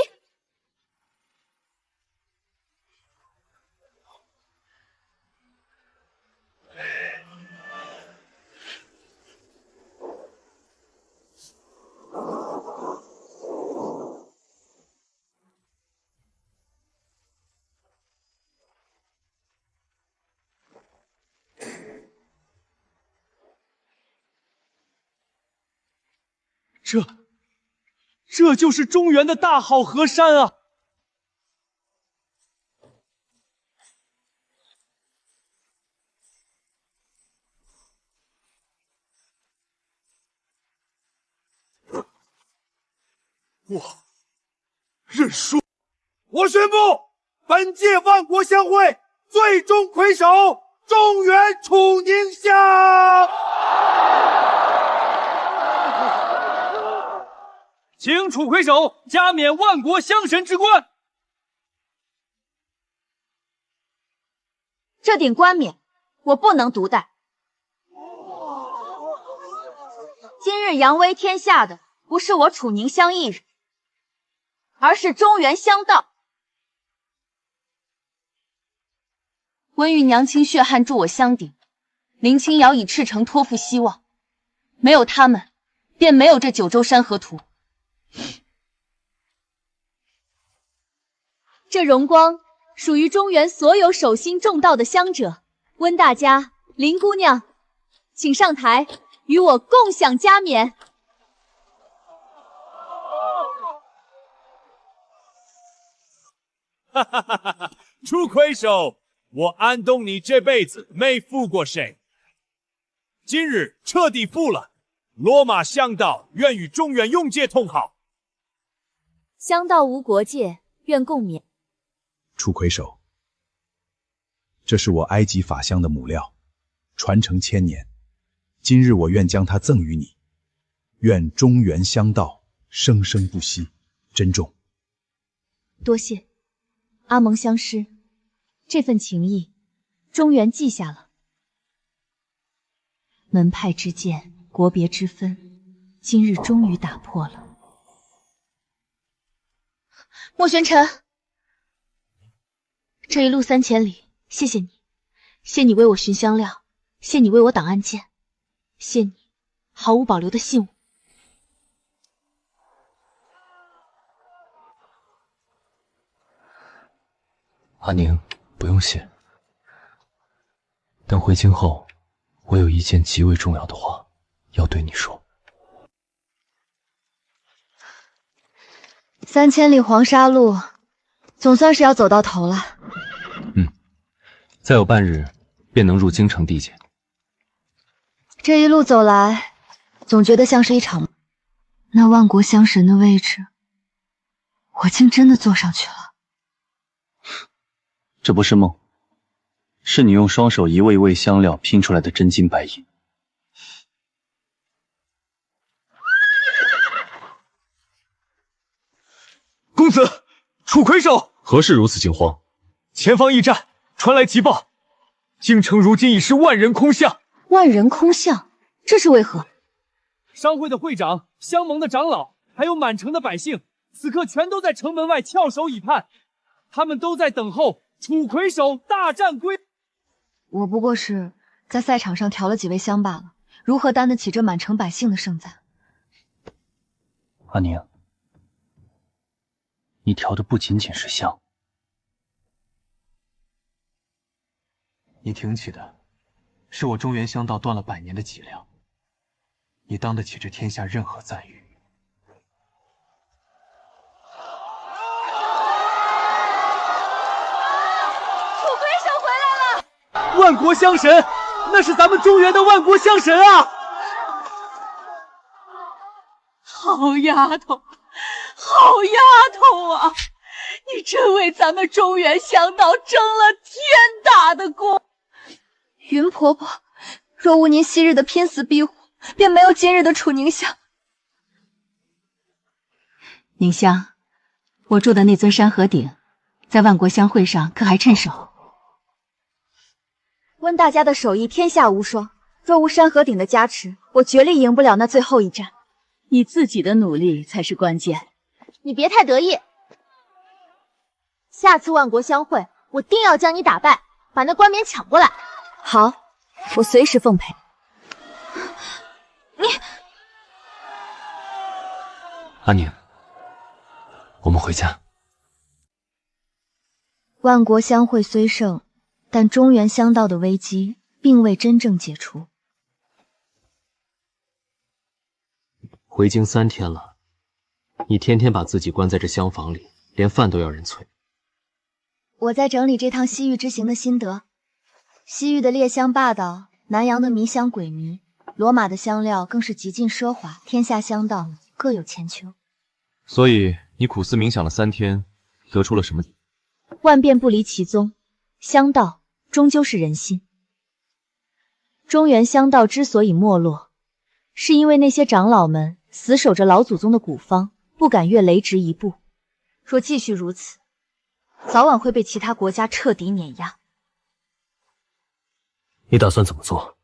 这就是中原的大好河山啊！我认输！我宣布，本届万国相会最终魁首中原楚宁乡。请楚魁首加冕万国相神之冠。这顶冠冕我不能独戴。今日扬威天下的不是我楚宁乡一人，而是中原乡道。温玉娘亲血汗助我乡鼎，林清瑶以赤诚托付希望，没有他们，便没有这九州山河图。这荣光属于中原所有守心重道的乡者。温大家、林姑娘，请上台与我共享加冕。哈哈哈哈！楚魁首，我安东你这辈子没负过谁，今日彻底负了。罗马乡道愿与中原永结同好。乡道无国界，愿共勉。楚魁首，这是我埃及法香的母料，传承1000年。今日我愿将它赠予你，愿中原乡道生生不息，珍重。多谢阿蒙相师，这份情谊，中原记下了。门派之见，国别之分，今日终于打破了。莫玄尘，这一路3000里，谢谢你，谢你为我寻香料，谢你为我挡案件，谢你毫无保留的信我。阿宁，不用谢。等回京后，我有一件极为重要的话要对你说。3000里黄沙路，总算是要走到头了。再有半日，便能入京城地界。这一路走来，总觉得像是一场梦。那万国香神的位置，我竟真的坐上去了。这不是梦，是你用双手一味一味香料拼出来的真金白银。公子，楚魁首，何事如此惊慌？前方驿站传来急报，京城如今已是万人空巷。万人空巷，这是为何？商会的会长、乡盟的长老，还有满城的百姓，此刻全都在城门外翘首以盼，他们都在等候楚魁首大战归。我不过是在赛场上调了几味香罢了，如何担得起这满城百姓的盛赞？阿宁，你调的不仅仅是香，你挺起的是我中原香道断了100年的脊梁，你当得起这天下任何赞誉。楚魁首回来了！万国香神，那是咱们中原的万国香神啊！好丫头，好丫头啊！你真为咱们中原香道争了天大的功。云婆婆，若无您昔日的拼死庇护，便没有今日的楚宁香。宁香，我住的那尊山河鼎，在万国香会上可还趁手？温大家的手艺天下无双，若无山河鼎的加持，我绝力赢不了那最后一战。你自己的努力才是关键。你别太得意，下次万国相会，我定要将你打败，把那冠冕抢过来。好，我随时奉陪。你，阿宁，我们回家。万国相会虽盛，但中原香道的危机并未真正解除。回京3天了，你天天把自己关在这厢房里，连饭都要人催。我在整理这趟西域之行的心得。西域的猎香霸道，南洋的迷香鬼迷，罗马的香料更是极尽奢华，天下香道各有千秋。所以你苦思冥想了3天，得出了什么？万变不离其宗，香道终究是人心。中原香道之所以没落，是因为那些长老们死守着老祖宗的古方，不敢越雷池一步。若继续如此，早晚会被其他国家彻底碾压。你打算怎么做？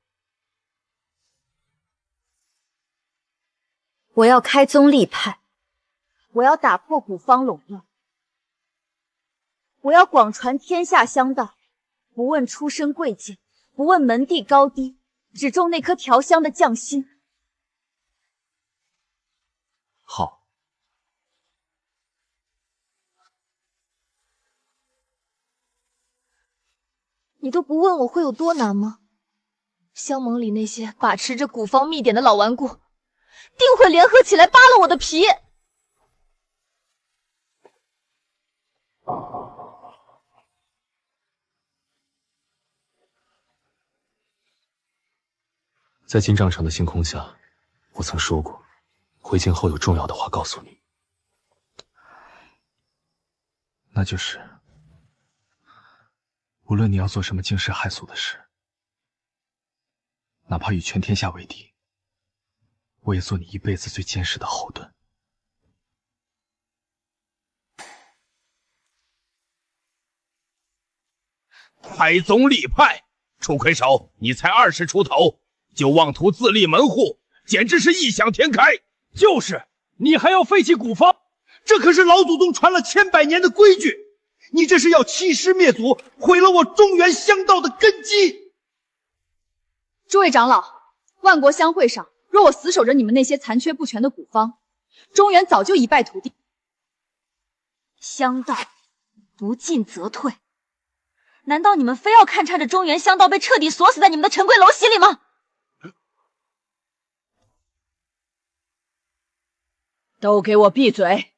我要开宗立派，我要打破古方垄断，我要广传天下香道，不问出身贵贱，不问门第高低，只重那颗调香的匠心。好。你都不问我会有多难吗？香盟里那些把持着古方秘典的老顽固，定会联合起来扒了我的皮。在金帐城的星空下，我曾说过，回京后有重要的话告诉你。那就是，无论你要做什么惊世骇俗的事，哪怕与全天下为敌，我也做你一辈子最坚实的后盾。太宗立派，楚魁首，你才20出头，就妄图自立门户，简直是异想天开。就是，你还要废弃古方，这可是老祖宗传了千百年的规矩，你这是要欺师灭祖，毁了我中原香道的根基。诸位长老，万国相会上，若我死守着你们那些残缺不全的古方，中原早就一败涂地。香道不进则退，难道你们非要看差着中原香道被彻底锁死在你们的陈贵楼席里吗？都给我闭嘴！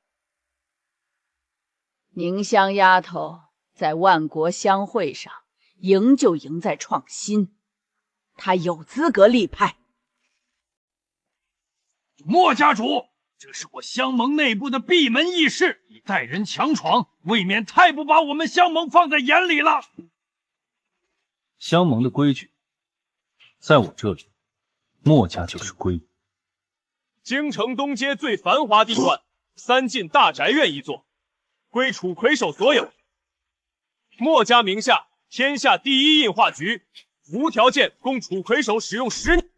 宁香丫头在万国相会上赢就赢在创新，她有资格立派。莫家主，这是我香盟内部的闭门议事，你带人强闯，未免太不把我们香盟放在眼里了。香盟的规矩，在我这里，墨家就是规。京城东街最繁华地段，3进大宅院一座，归楚魁首所有。墨家名下天下第一印画局，无条件供楚魁首使用10年。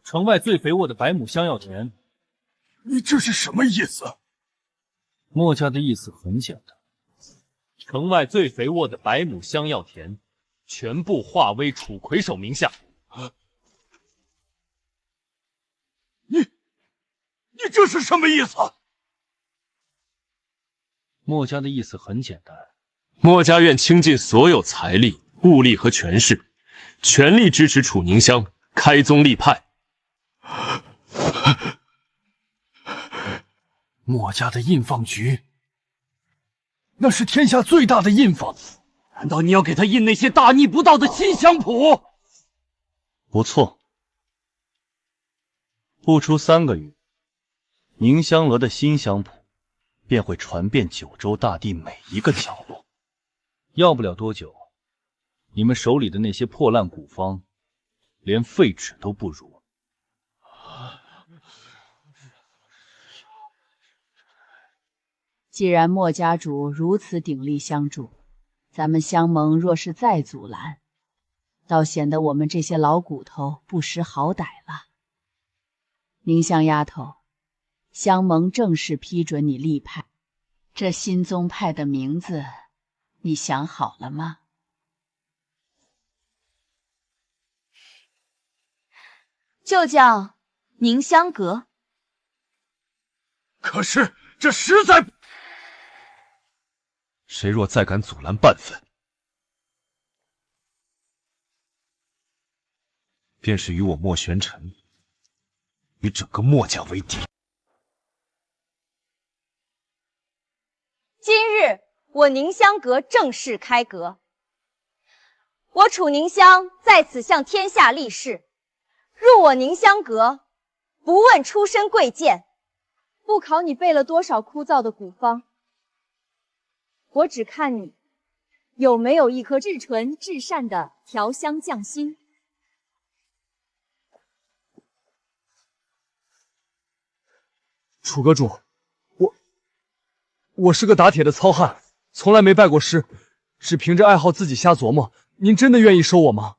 城外最肥沃的百亩香药田，你这是什么意思？墨家的意思很简单，城外最肥沃的百亩香药田，全部划为楚魁首名下。你这是什么意思？墨家的意思很简单，墨家愿倾尽所有财力、物力和权势，全力支持楚宁乡开宗立派。墨家的印坊局，那是天下最大的印坊，难道你要给他印那些大逆不道的新香谱？不错，不出3个月，宁香娥的新香谱便会传遍九州大地每一个角落。要不了多久，你们手里的那些破烂古方，连废纸都不如。既然墨家主如此鼎力相助，咱们香盟若是再阻拦，倒显得我们这些老骨头不识好歹了。宁香丫头，香盟正式批准你立派，这新宗派的名字，你想好了吗？就叫宁香阁。可是这实在……谁若再敢阻拦半分，便是与我墨玄尘，与整个墨家为敌。今日我宁香阁正式开阁，我楚宁香在此向天下立誓，入我宁香阁，不问出身贵贱，不考你背了多少枯燥的古方，我只看你有没有一颗至纯至善的调香匠心。楚阁主，我是个打铁的糙汉，从来没拜过师，只凭着爱好自己瞎琢磨。您真的愿意收我吗？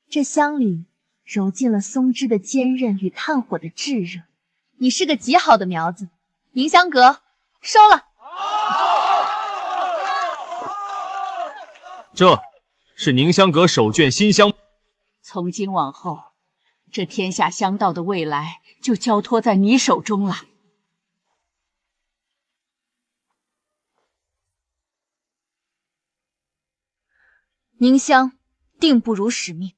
这香里揉进了松枝的坚韧与炭火的炙热，你是个极好的苗子，宁香阁收了。这是宁香阁首卷新香。从今往后，这天下香道的未来就交托在你手中了。宁香定不辱使命。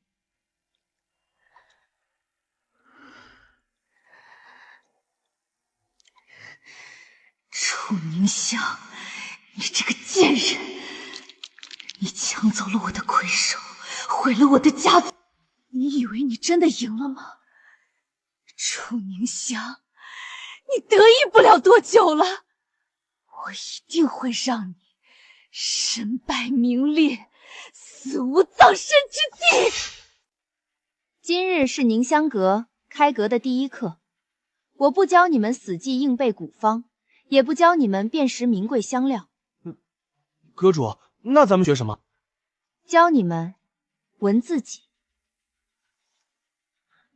楚宁香，你这个贱人，你抢走了我的魁首，毁了我的家族。你以为你真的赢了吗？楚宁香，你得意不了多久了，我一定会让你身败名裂，死无葬身之地。今日是宁香阁开阁的第一课，我不教你们死记硬背古方，也不教你们辨识名贵香料。阁主，那咱们学什么？教你们闻自己。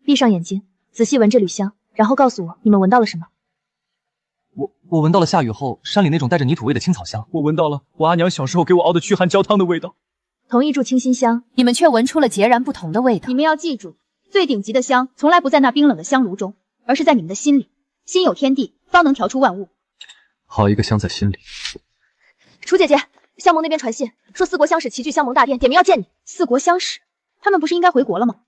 闭上眼睛，仔细闻这缕香，然后告诉我你们闻到了什么。我闻到了下雨后山里那种带着泥土味的青草香，我闻到了我阿娘小时候给我熬的驱寒焦汤的味道。同一炷清新香，你们却闻出了截然不同的味道。你们要记住，最顶级的香从来不在那冰冷的香炉中，而是在你们的心里。心有天地，方能调出万物。好一个香在心里。楚姐姐，香盟那边传信说四国香使齐聚香盟大殿，点名要见你。四国香使，他们不是应该回国了吗？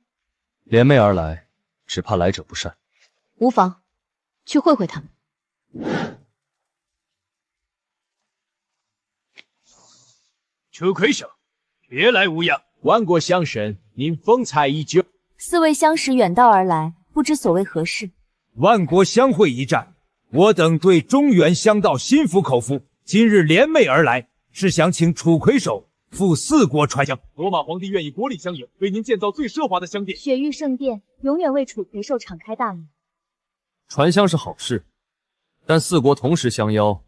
联袂而来，只怕来者不善。无妨，去会会他们。楚魁首，别来无恙。万国香神，您风采已久。四位香使远道而来，不知所谓何事。万国相会一战，我等对中原香道心服口服，今日联袂而来，是想请楚魁首赴四国传香。罗马皇帝愿意国力相迎，为您建造最奢华的香殿。雪域圣殿永远为楚魁首敞开大门。传香是好事，但四国同时相邀，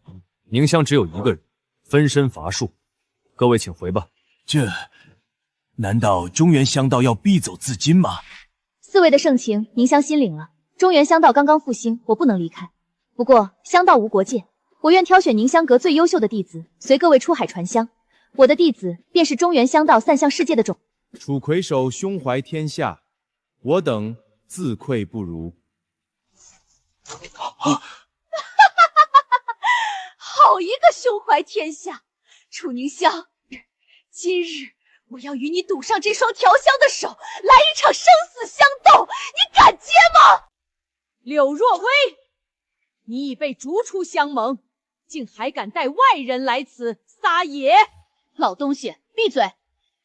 宁香只有一个人，分身乏术。各位请回吧。难道中原香道要逼走自尽吗？四位的盛情，宁香心领了。中原香道刚刚复兴，我不能离开。不过香道无国界，我愿挑选宁香阁最优秀的弟子，随各位出海传香。我的弟子便是中原香道散向世界的种。楚魁首胸怀天下，我等自愧不如。好一个胸怀天下！楚宁香，今日我要与你赌上这双调香的手，来一场生死相斗，你敢接吗？柳若薇，你已被逐出香盟，竟还敢带外人来此撒野！老东西，闭嘴！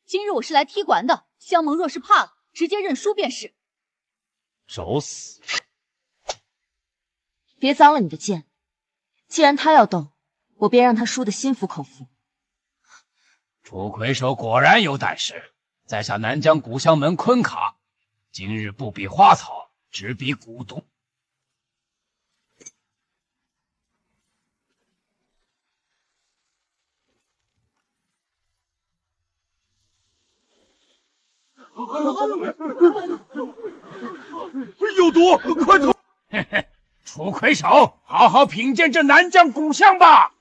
今日我是来踢馆的，香盟若是怕了，直接认输便是。找死！别脏了你的剑。既然他要斗，我便让他输得心服口服。楚魁首果然有胆识，在下南疆古香门昆卡，今日不比花草，只比蛊毒。有毒，快走！嘿嘿，楚魁首，好好品鉴这南疆古香吧。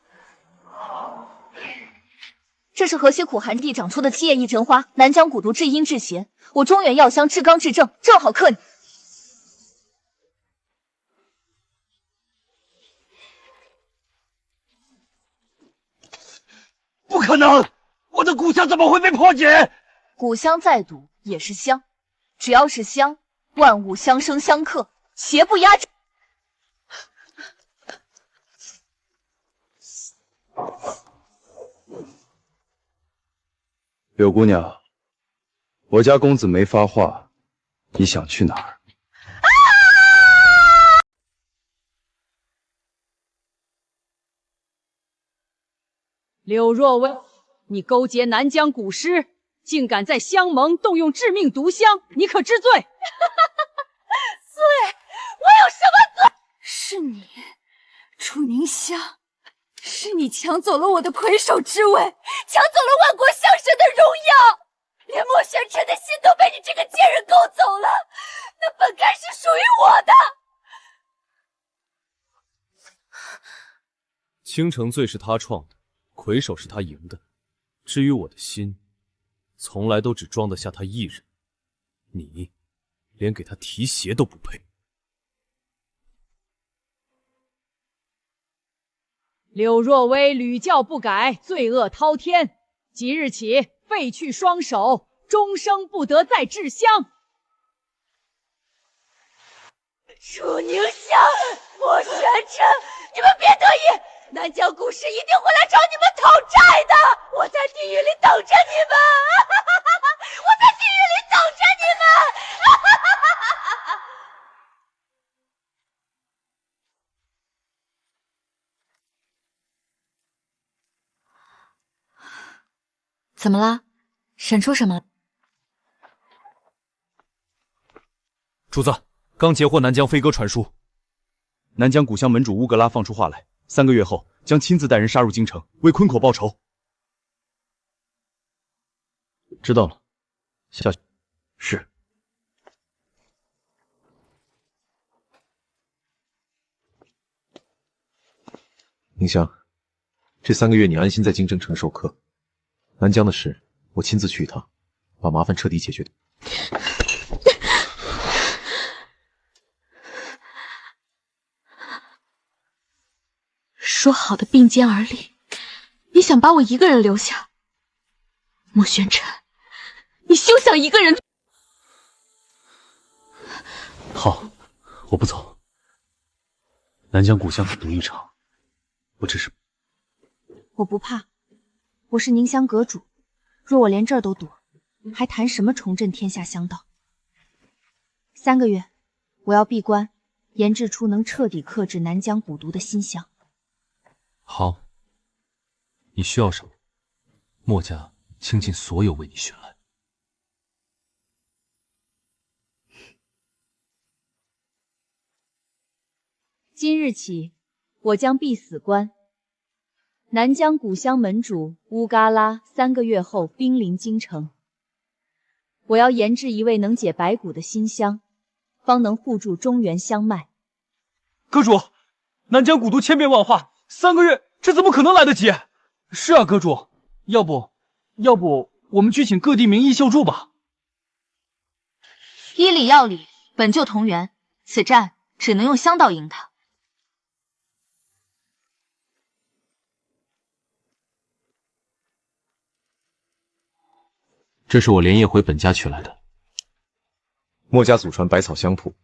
这是河西苦寒地长出的七叶一针花，南疆蛊毒治阴治邪，我中原药香治刚治正，正好克你。不可能，我的古香怎么会被破解？古香再毒也是香，只要是香，万物相生相克，邪不压正。柳姑娘，我家公子没发话，你想去哪儿？柳若薇，你勾结南疆蛊师，竟敢在香盟动用致命毒香，你可知罪？罪？我有什么罪？是你，楚宁香，是你抢走了我的魁首之位，抢走了万国香神的荣耀，连莫玄尘的心都被你这个贱人勾走了，那本该是属于我的。倾城罪是他创的，魁首是他赢的。至于我的心，从来都只装得下他一人，你连给他提鞋都不配。柳若薇屡教不改，罪恶滔天，即日起废去双手，终生不得再制香。楚宁香，莫玄尘，你们别得意，南疆蛊师一定会来找你们讨债的，我在地狱里等着你们，我在地狱里等着你们。怎么了？审出什么了？主子，刚截获南疆飞鸽传书，南疆古香门主乌格拉放出话来，3个月后将亲自带人杀入京城，为昆口报仇。知道了，下去。是。宁香，这3个月你安心在京城城授课，南疆的事我亲自去一趟，把麻烦彻底解决掉。说好的并肩而立，你想把我一个人留下？莫玄尘，你休想一个人。好，我不走。南疆古香赌一场，我只是……我不怕，我是宁香阁主，若我连这儿都躲，还谈什么重振天下香道？3个月，我要闭关，研制出能彻底克制南疆蛊毒的新香。好，你需要什么？墨家倾尽所有为你寻来。今日起，我将闭死关。南疆古香门主乌嘎拉3个月后兵临京城，我要研制一味能解白骨的新香，方能护住中原香脉。阁主，南疆蛊毒千变万化，3个月这怎么可能来得及？是啊，阁主，要不我们去请各地名医救助吧。医理药理，本就同源，此战只能用香道赢他。这是我连夜回本家取来的。墨家祖传百草香谱，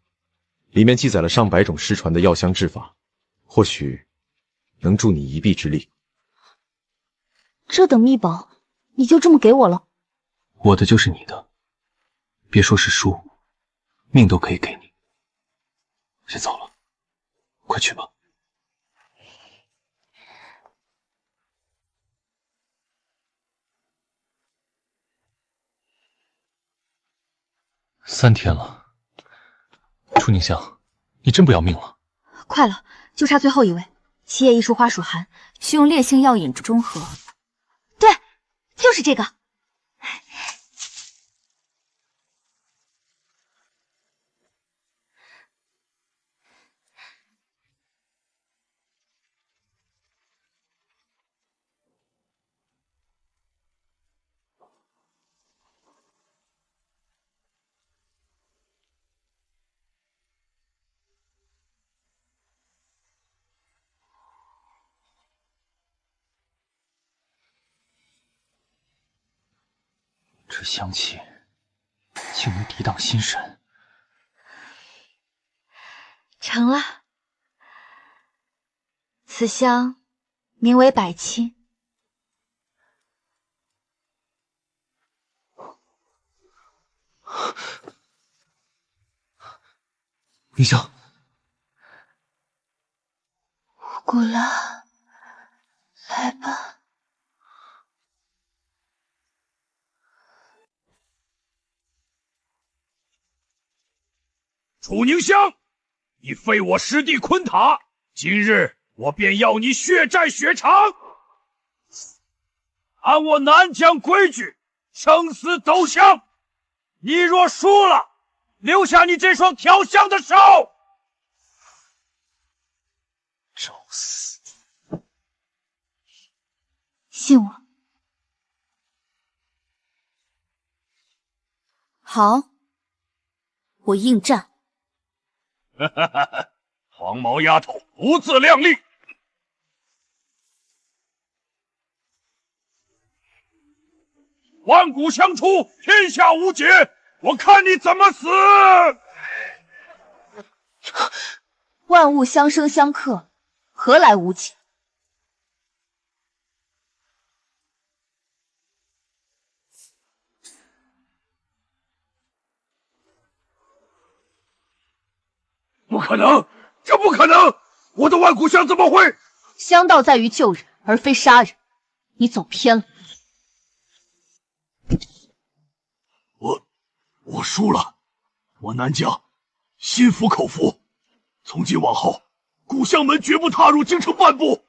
里面记载了上百种失传的药香制法，或许能助你一臂之力。这等秘宝，你就这么给我了？我的就是你的，别说是书，命都可以给你。我先走了，快去吧。3天了，楚宁香，你真不要命了？快了，就差最后一位。七叶一树花属寒，需用烈性药引中和。对，就是这个。这香气竟能抵挡心神。成了，此香名为百七。宁香，乌古拉，来吧。楚宁香，你废我师弟昆塔，今日我便要你血债血偿。按我南疆规矩，生死斗香。你若输了，留下你这双调香的手。找死！信我。好，我应战。黄毛丫头不自量力！万古相出，天下无解，我看你怎么死！万物相生相克，何来无解？不可能，这不可能！我的万古香怎么会？香道在于救人，而非杀人。你走偏了。我输了，我南疆心服口服。从今往后，古香门绝不踏入京城半步。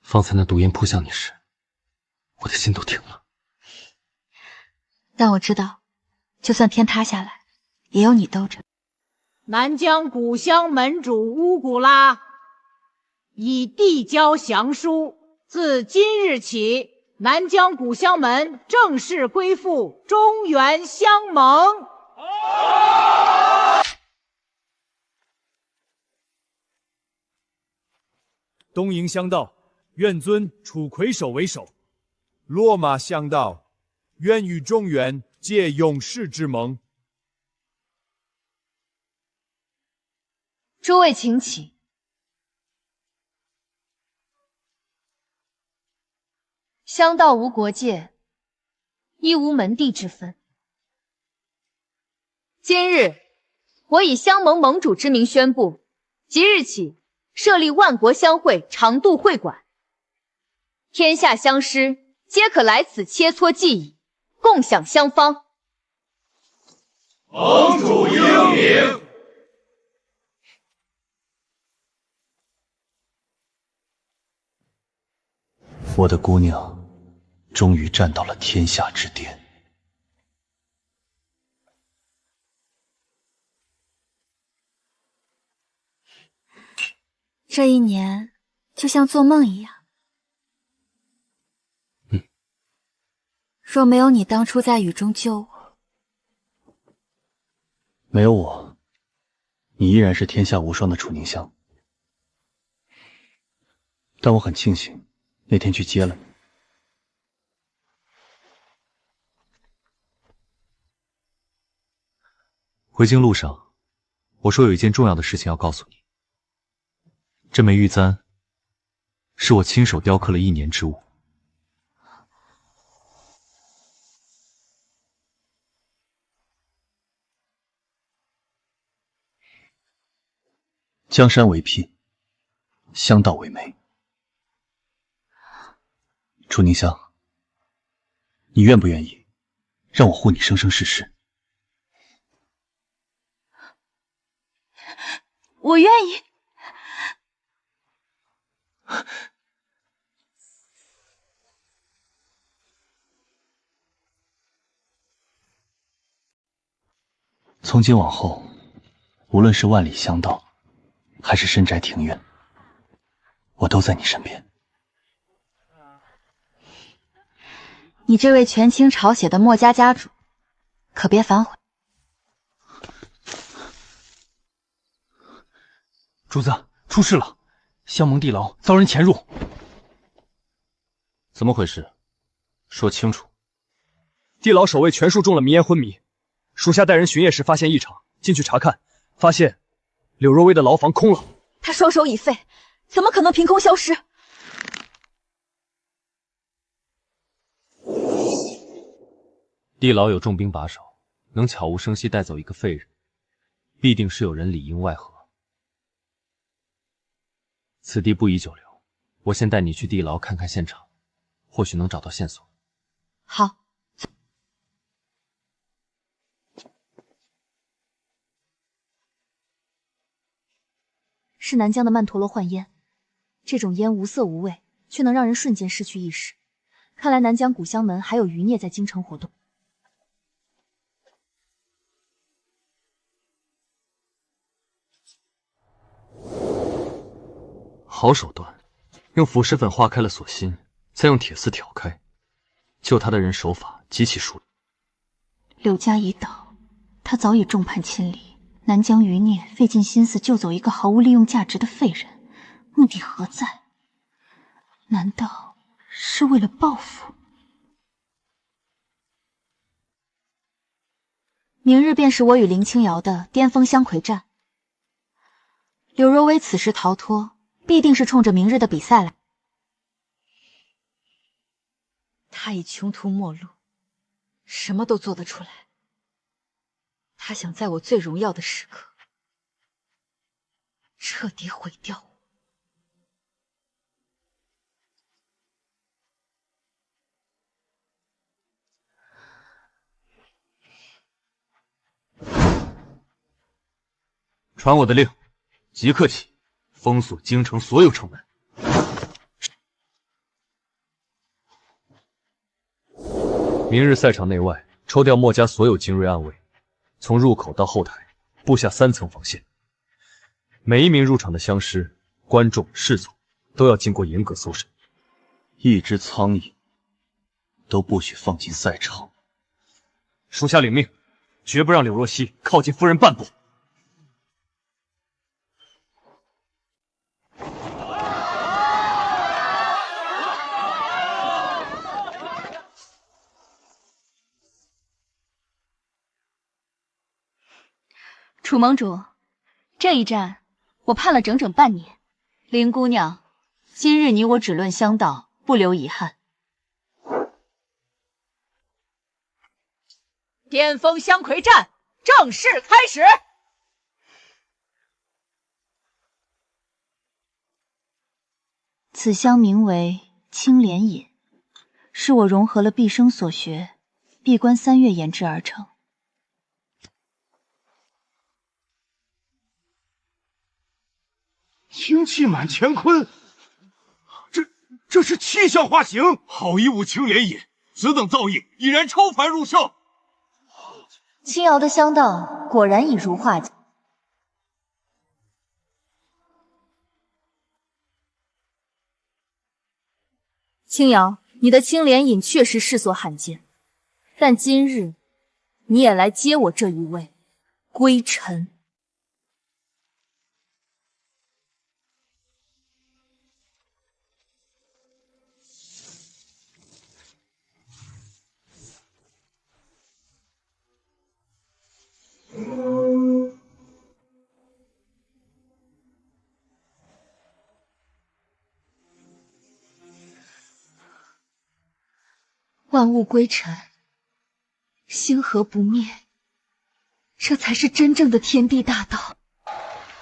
方才那毒烟扑向你时，我的心都停了。但我知道，就算天塌下来，也有你兜着。南疆古香门主乌古拉已递交降书，自今日起，南疆古香门正式归附中原香盟。东瀛香道愿尊楚魁首为首，落马香道愿与中原结永世之盟。诸位请起。香道无国界，亦无门第之分。今日，我以香盟盟主之名宣布，即日起设立万国香会常度会馆，天下香师皆可来此切磋技艺，共享香方。盟主英明。我的姑娘终于站到了天下之巅。这一年就像做梦一样。若没有你当初在雨中救我，没有我，你依然是天下无双的楚凝香。但我很庆幸那天去接了你。回京路上，我说有一件重要的事情要告诉你。这枚玉簪是我亲手雕刻了1年之物。江山为聘，香道为媒。楚凝香，你愿不愿意让我护你生生世世？我愿意。从今往后，无论是万里香道，还是深宅庭院，我都在你身边。你这位权倾朝野的墨家家主，可别反悔。主子，出事了！香盟地牢遭人潜入。怎么回事？说清楚。地牢守卫全数中了迷烟昏迷，属下带人巡夜时发现异常，进去查看，发现柳若薇的牢房空了。他双手已废，怎么可能凭空消失？地牢有重兵把守，能悄无声息带走一个废人，必定是有人里应外合。此地不宜久留，我先带你去地牢看看现场，或许能找到线索。好。是南疆的曼陀罗幻烟，这种烟无色无味，却能让人瞬间失去意识。看来南疆古香门还有余孽在京城活动。好手段，用腐蚀粉化开了锁心，再用铁丝挑开。救他的人手法极其熟练。柳家已倒，他早已众叛亲离。南疆余孽费尽心思救走一个毫无利用价值的废人，目的何在？难道是为了报复？明日便是我与林清瑶的巅峰相魁战。柳若薇此时逃脱，必定是冲着明日的比赛来。他已穷途末路，什么都做得出来。他想在我最荣耀的时刻，彻底毁掉我。传我的令，即刻起封锁京城所有城门。明日赛场内外抽调墨家所有精锐暗卫，从入口到后台布下3层防线。每一名入场的香师、观众、士卒都要经过严格搜审，一只苍蝇都不许放进赛场。属下领命，绝不让柳若曦靠近夫人半步。楚盟主，这一战我盼了整整半年。林姑娘，今日你我只论香道，不留遗憾。巅峰相魁战正式开始。此香名为青莲引，是我融合了毕生所学，闭关3月研制而成。清气满乾坤，这是气象化形，好一物青莲引，此等造诣已然超凡入圣。青瑶的香道果然已如画境。青瑶，你的青莲引确实世所罕见，但今日你也来接我这一位归尘。万物归尘，星河不灭，这才是真正的天地大道。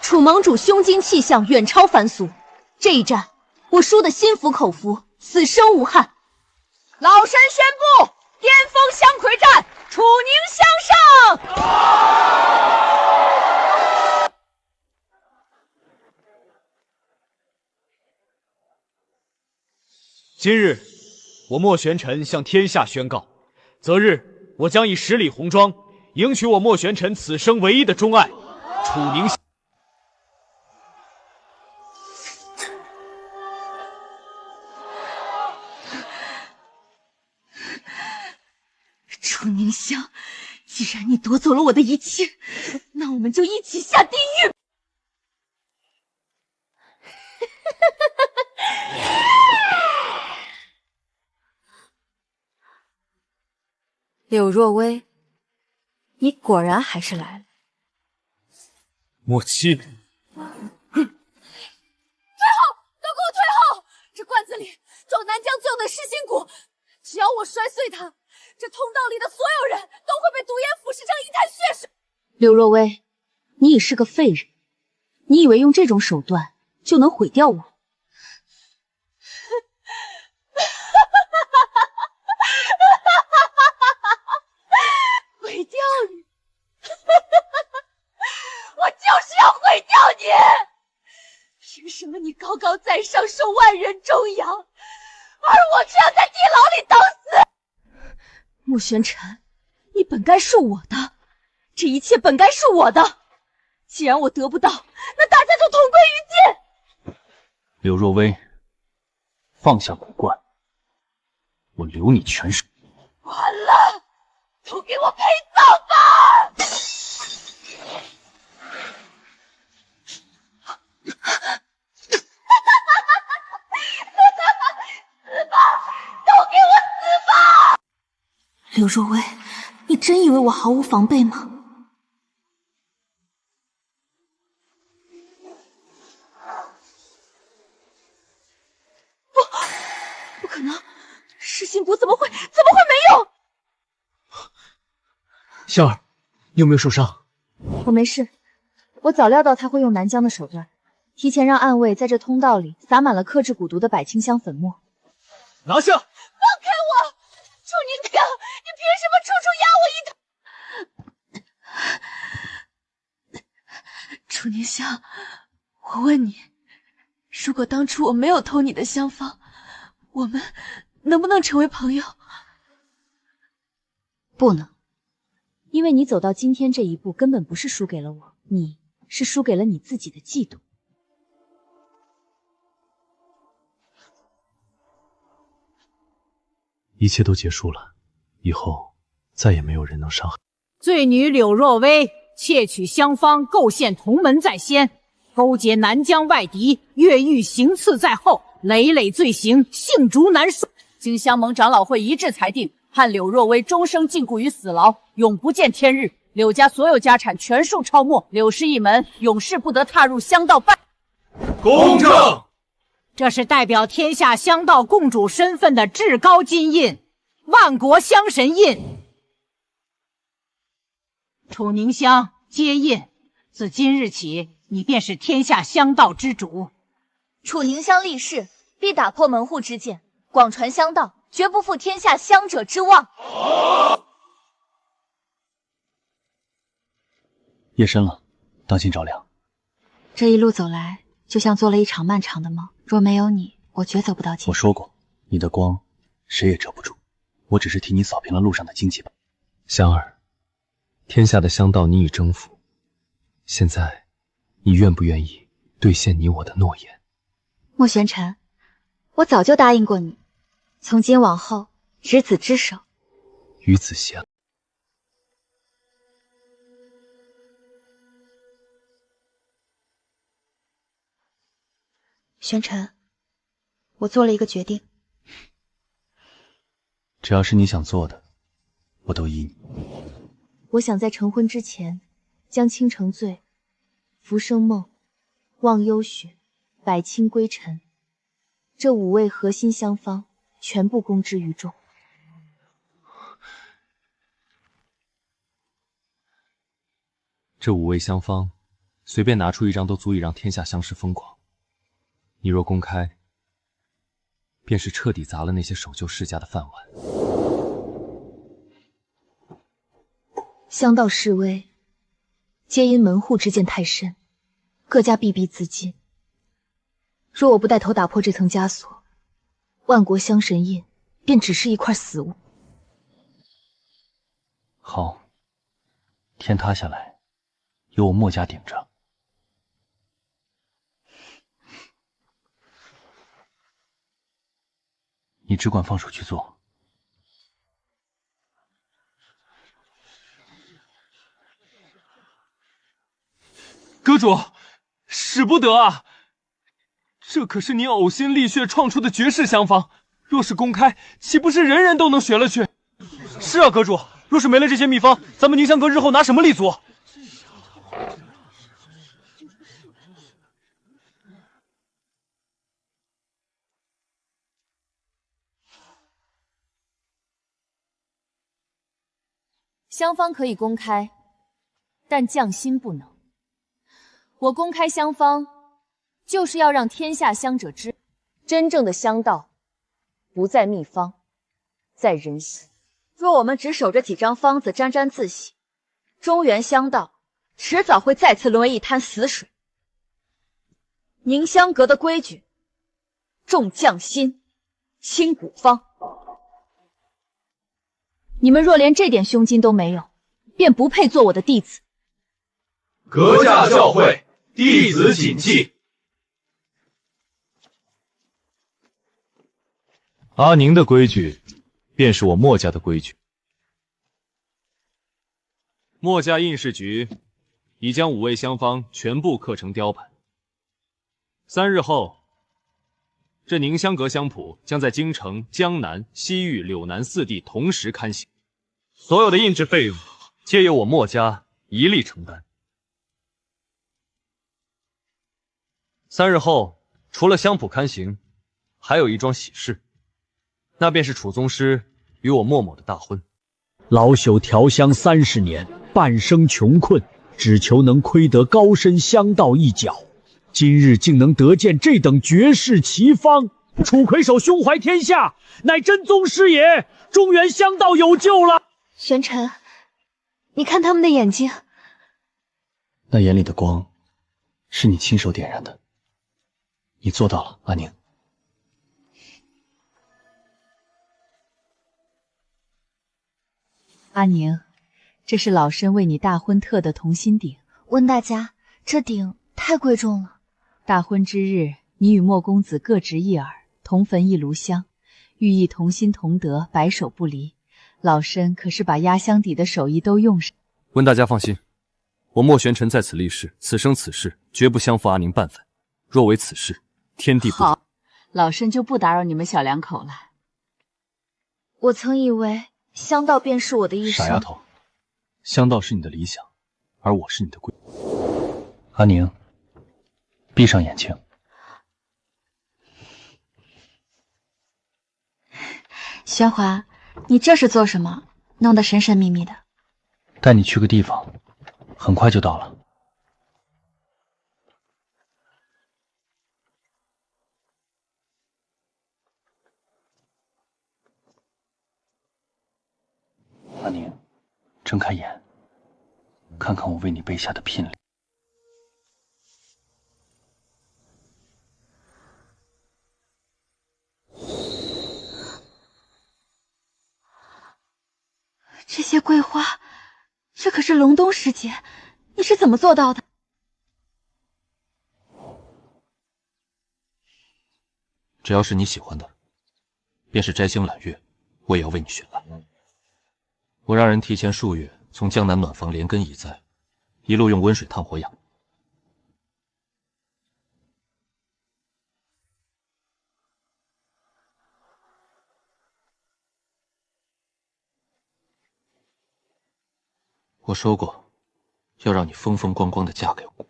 楚盟主胸襟气象远超凡俗，这一战我输得心服口服，此生无憾。老身宣布，巅峰相魁战，楚宁相胜。今日，我莫玄尘向天下宣告，择日我将以10里红妆迎娶我莫玄尘此生唯一的钟爱楚宁。楚宁香，既然你夺走了我的一切，那我们就一起下地狱。柳若薇，你果然还是来了。莫欺。退后！都给我退后！这罐子里装南疆最有的噬心蛊，只要我摔碎它，这通道里的所有人都会被毒液腐蚀成一滩血水。柳若薇，你已是个废人，你以为用这种手段就能毁掉我？毁掉你！我就是要毁掉你！凭什么你高高在上，受万人钟扬，而我却要在地牢里等死？莫玄尘，你本该是我的，这一切本该是我的。既然我得不到，那大家就同归于尽。柳若薇，放下古怪，我留你全手。完了，都给我陪葬吧！死吧！都给我死吧！柳若薇，你真以为我毫无防备吗？不可能！噬心蛊怎么会没有？香儿，你有没有受伤？我没事，我早料到他会用南疆的手段，提前让暗卫在这通道里撒满了克制蛊毒的百清香粉末。拿下！放开我！楚宁香，你凭什么处处压我一头？楚宁香，我问你，如果当初我没有偷你的香方，我们能不能成为朋友？不能，因为你走到今天这一步，根本不是输给了我，你是输给了你自己的嫉妒。一切都结束了，以后再也没有人能伤害。罪女柳若薇窃取香方，构陷同门在先，勾结南疆外敌，越狱行刺在后，累累罪行，罄竹难书。经香盟长老会一致裁定，判柳若薇终生禁锢于死牢，永不见天日。柳家所有家产全数抄没，柳氏一门永世不得踏入香道半。公正。这是代表天下香道共主身份的至高金印——万国香神印。楚宁香接印，自今日起，你便是天下香道之主。楚宁香立誓，必打破门户之见，广传香道，绝不负天下香者之望。夜深了，当心着凉。这一路走来，就像做了一场漫长的梦。若没有你，我绝走不到今天。我说过，你的光谁也遮不住，我只是替你扫平了路上的荆棘吧。香儿，天下的香道你已征服，现在你愿不愿意兑现你我的诺言？莫玄尘，我早就答应过你，从今往后执子之手，与子相。玄尘，我做了一个决定。只要是你想做的，我都依你。我想在成婚之前，将倾城醉、浮生梦、忘忧雪、百清归尘这5味核心香方全部公之于众。这5味香方，随便拿出1张都足以让天下相识疯狂。你若公开，便是彻底砸了那些守旧世家的饭碗。香道示威，皆因门户之见太深，各家逼逼自尽。若我不带头打破这层枷锁，万国香神印便只是一块死物。好，天塌下来，由我墨家顶着。你只管放手去做。阁主，使不得啊！这可是您呕心沥血创出的绝世香方，若是公开，岂不是人人都能学了去？是啊，阁主，若是没了这些秘方，咱们宁香阁日后拿什么立足？香方可以公开，但匠心不能。我公开香方，就是要让天下香者知，真正的香道不在秘方，在人心。若我们只守着几张方子沾沾自喜，中原香道迟早会再次沦为一滩死水。宁香阁的规矩，重匠心，轻古方。你们若连这点胸襟都没有，便不配做我的弟子。阁下教诲，弟子谨记。阿宁的规矩，便是我墨家的规矩。墨家印饰局已将5味香方全部刻成雕盘。3日后，这宁香阁香谱将在京城、江南、西域、柳南4地同时刊行，所有的印制费用皆由我墨家一力承担。3日后，除了香谱刊行，还有一桩喜事，那便是楚宗师与我墨某的大婚。老朽调香30年，半生穷困，只求能窥得高深香道一角。今日竟能得见这等绝世奇方，楚魁首胸怀天下，乃真宗师也！中原香道有救了！玄尘，你看他们的眼睛，那眼里的光，是你亲手点燃的。你做到了，阿宁。阿宁，这是老身为你大婚特的同心鼎。温大家，这鼎太贵重了。大婚之日，你与莫公子各执一耳，同焚一炉香，寓意同心同德，白首不离。老身可是把压箱底的手艺都用上。温大家放心，我莫玄尘在此立誓，此生此世绝不相负阿宁半分。若违此事，天地不容。好，老身就不打扰你们小两口了。我曾以为香道便是我的一生。傻丫头，香道是你的理想，而我是你的归。阿宁，闭上眼睛。玄华，你这是做什么？弄得神神秘秘的。带你去个地方，很快就到了。阿宁，睁开眼，看看我为你备下的聘礼。这些桂花，这可是隆冬时节，你是怎么做到的？只要是你喜欢的，便是摘星揽月，我也要为你寻来。我让人提前数月从江南暖房连根移栽，一路用温水烫火养。我说过，要让你风风光光的嫁给我。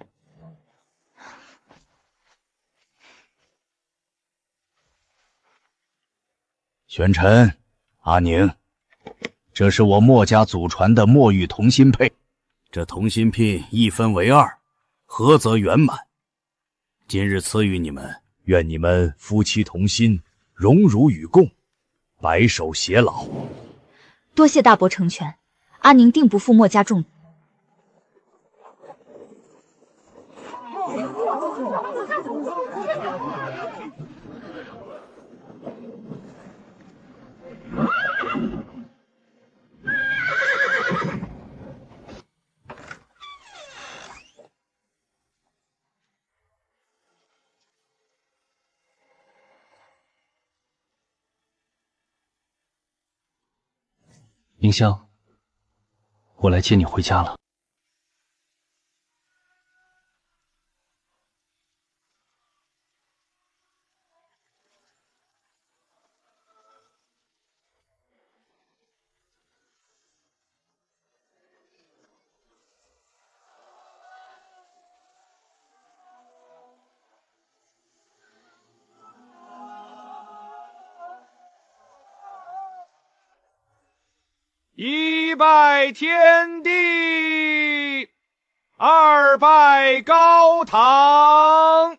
玄尘，阿宁，这是我墨家祖传的墨玉同心佩。这同心聘一分为二，合则圆满。今日赐予你们，愿你们夫妻同心，荣辱与共，白首偕老。多谢大伯成全，阿宁定不负墨家重。宁香，我来接你回家了。一拜天地，二拜高堂，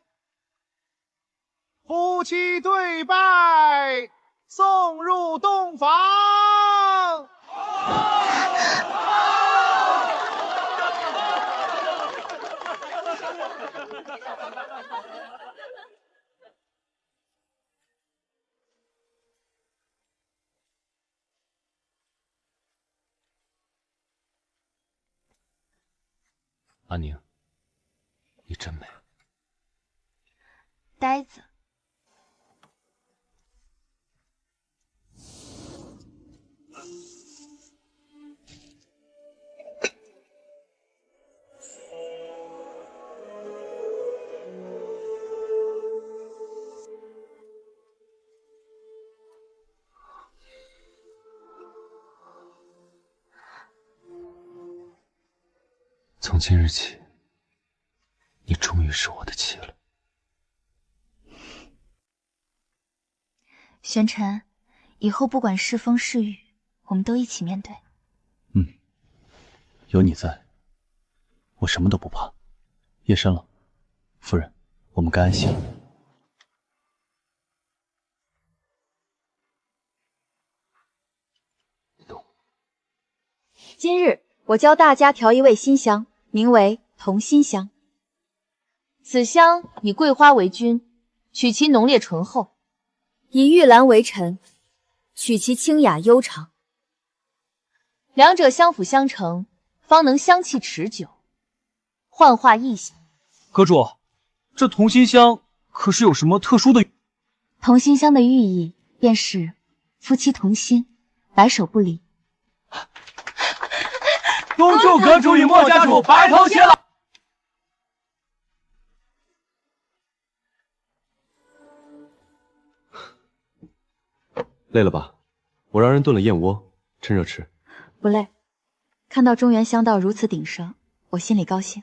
夫妻对拜，送入洞房。阿宁，你真美。呆子。从今日起，你终于是我的妻了。玄尘，以后不管是风是雨，我们都一起面对。有你在，我什么都不怕。夜深了，夫人，我们该安息了。今日我教大家调一味新香，名为同心香。此香以桂花为君，取其浓烈醇厚；以玉兰为臣，取其清雅悠长。两者相辅相成，方能香气持久，幻化异象。阁主，这同心香可是有什么特殊的？同心香的寓意便是夫妻同心，白首不离。恭祝阁主与墨家主白头偕老。累了吧？我让人炖了燕窝，趁热吃。不累，看到中原香道如此鼎盛，我心里高兴。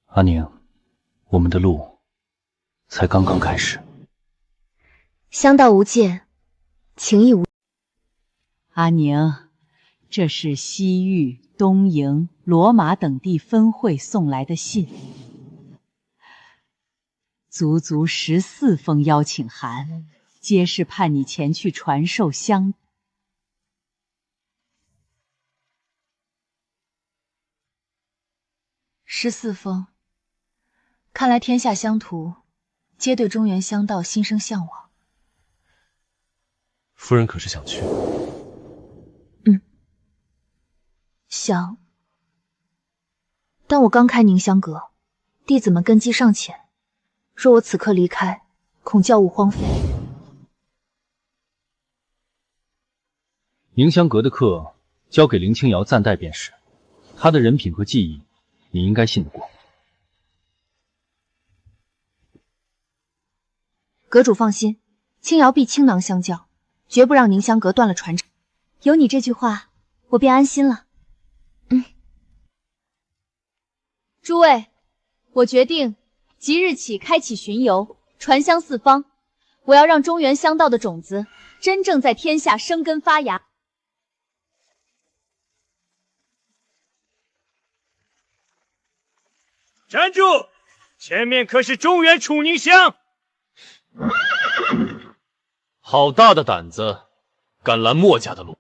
阿宁，我们的路才刚刚开始。香道无界，情义无。阿宁，这是西域、东瀛、罗马等地分会送来的信，足足14封邀请函，皆是盼你前去传授香。14封，看来天下香徒皆对中原香道心生向往。夫人可是想去？想，但我刚开宁香阁，弟子们根基尚浅，若我此刻离开，恐教务荒废。宁香阁的课交给林清瑶暂代便是，她的人品和技艺，你应该信得过。阁主放心，青瑶必倾囊相教，绝不让宁香阁断了传承。有你这句话，我便安心了。诸位，我决定即日起开启巡游，传香四方。我要让中原香道的种子真正在天下生根发芽。站住！前面可是中原楚宁乡！好大的胆子，敢拦墨家的路！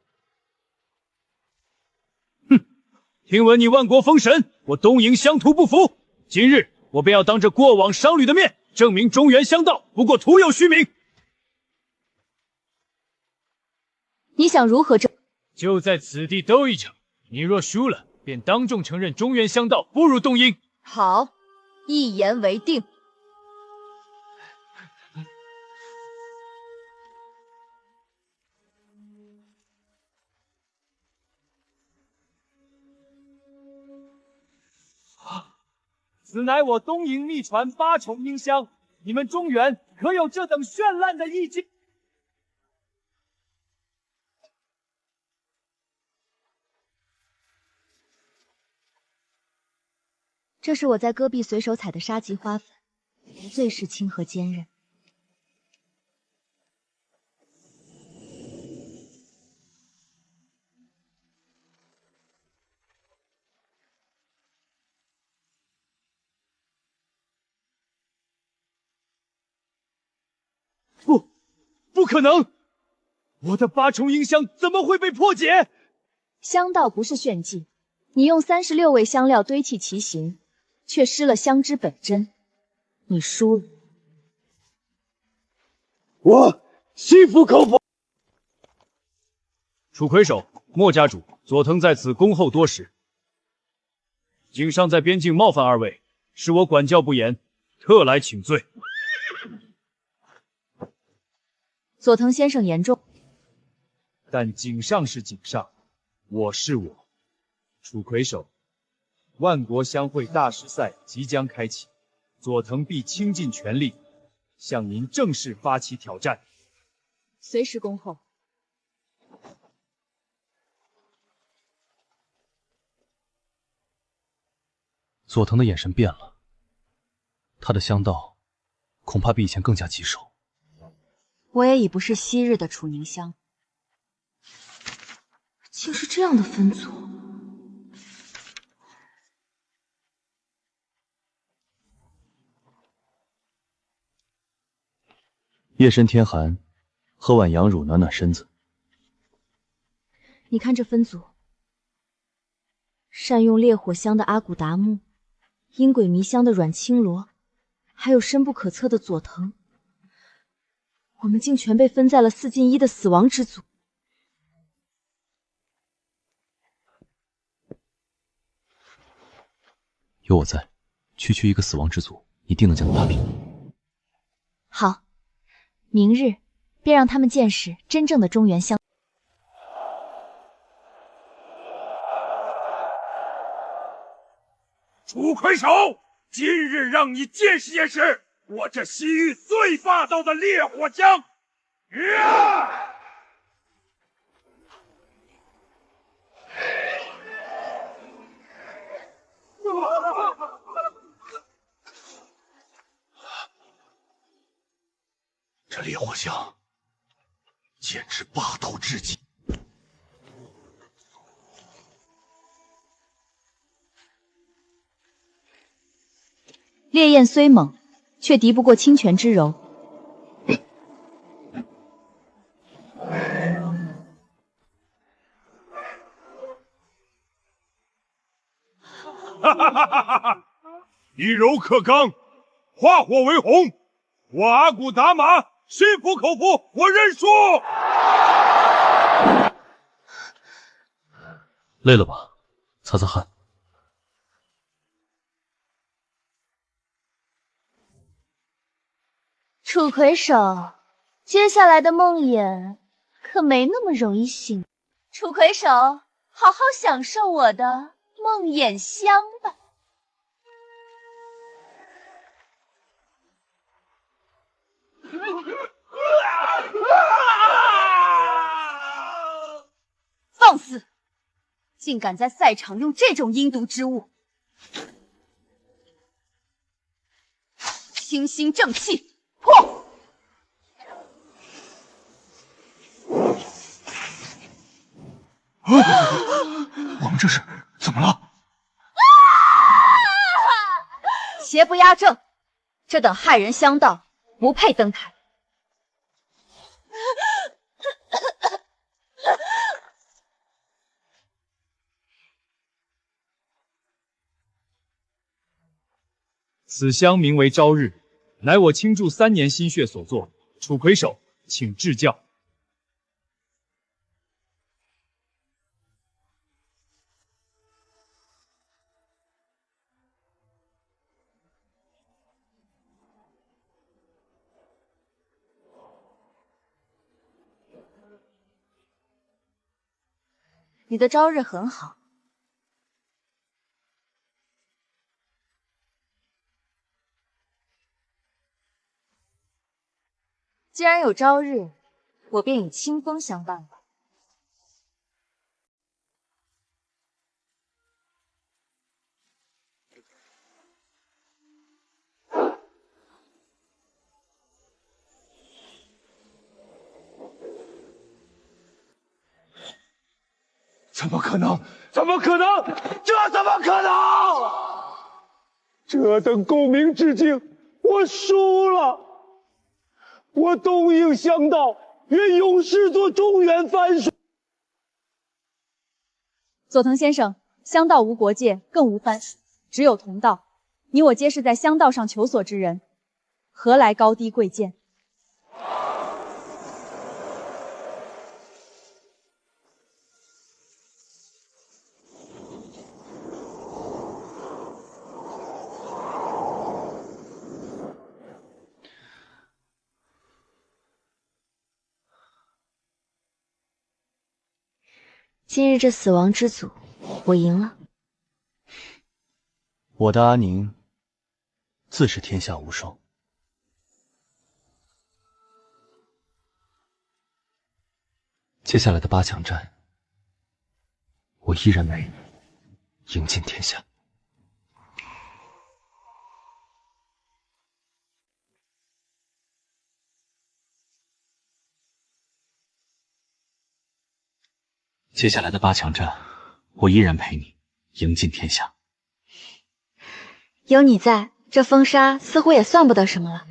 听闻你万国封神，我东瀛乡土不服。今日我便要当着过往商旅的面，证明中原香道不过徒有虚名。你想如何证？就在此地斗一场，你若输了，便当众承认中原香道不如东瀛。好，一言为定。此乃我东瀛秘传八重音香，你们中原可有这等绚烂的意境？这是我在戈壁随手采的沙棘花粉，最是清和坚韧。不可能！我的八重音香怎么会被破解？香道不是炫技，你用36味香料堆砌其形，却失了香之本真，你输了。我心服口服。楚魁首、莫家主、佐藤在此恭候多时，井上在边境冒犯二位，是我管教不严，特来请罪。佐藤先生言重，但井上是井上，我是我。楚魁首，万国相会大师赛即将开启，佐藤必倾尽全力向您正式发起挑战。随时恭候。佐藤的眼神变了，他的香道恐怕比以前更加棘手。我也已不是昔日的楚宁香，竟是这样的分组。夜深天寒，喝碗羊乳暖暖身子。你看这分组，善用烈火香的阿骨达木，阴鬼迷香的阮青罗，还有深不可测的佐藤。我们竟全被分在了4进1的死亡之组。有我在，区一个死亡之组，一定能将他打平。好，明日便让他们见识真正的中原香。楚魁首，今日让你见识见识我这西域最霸道的烈火香！这烈火香简直霸道至极。烈焰虽猛，却敌不过清泉之柔。哈哈哈哈哈！以柔克刚，化火为红。我阿骨达玛心服口服，我认输。累了吧？擦擦汗。楚魁首，接下来的梦魇可没那么容易醒。楚魁首，好好享受我的梦魇香吧。放肆！竟敢在赛场用这种阴毒之物！清心正气，破！我们这是怎么了？邪不压正，这等害人香道不配登台。此香名为朝日，乃我倾注3年心血所作。楚魁首，请指教。你的朝日很好。既然有朝日，我便以清风相伴吧。怎么可能？怎么可能？这怎么可能？这等功名之境，我输了。我东瀛香道愿永世做中原藩属。佐藤先生，香道无国界，更无藩属，只有同道。你我皆是在香道上求索之人，何来高低贵贱？今日这死亡之组，我赢了。我的阿宁自是天下无双。接下来的8强战，我依然陪你赢尽天下。接下来的8强战，我依然陪你赢尽天下。有你在，这风沙似乎也算不得什么了。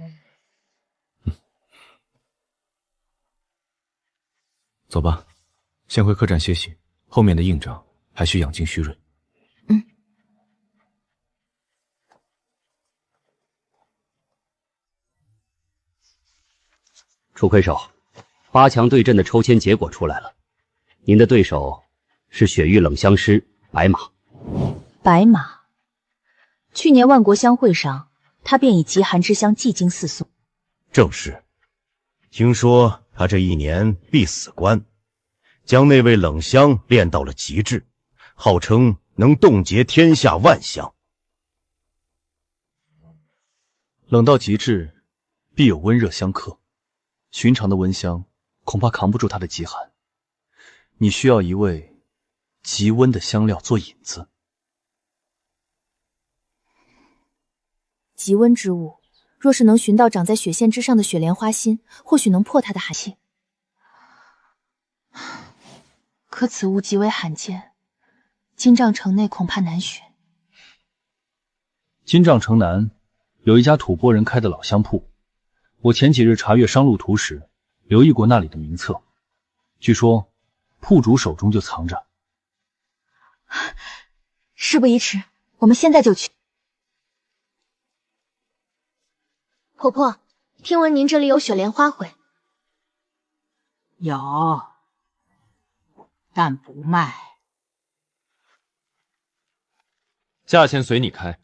走吧，先回客栈歇息，后面的硬仗还需养精蓄锐。楚魁首，8强对阵的抽签结果出来了。您的对手是雪域冷香师白马。白马，去年万国香会上，他便以极寒之香技惊四宋。正是，听说他这1年必死关，将那位冷香练到了极致，号称能冻结天下万香。冷到极致，必有温热相克，寻常的温香恐怕扛不住他的极寒。你需要一味极温的香料做引子。极温之物，若是能寻到长在雪线之上的雪莲花心，或许能破它的寒气。可此物极为罕见，金帐城内恐怕难寻。金帐城南有一家吐蕃人开的老香铺，我前几日查阅商路图时，留意过那里的名册。据说铺主手中就藏着。事不宜迟，我们现在就去。婆婆，听闻您这里有雪莲花会？有，但不卖。价钱随你开。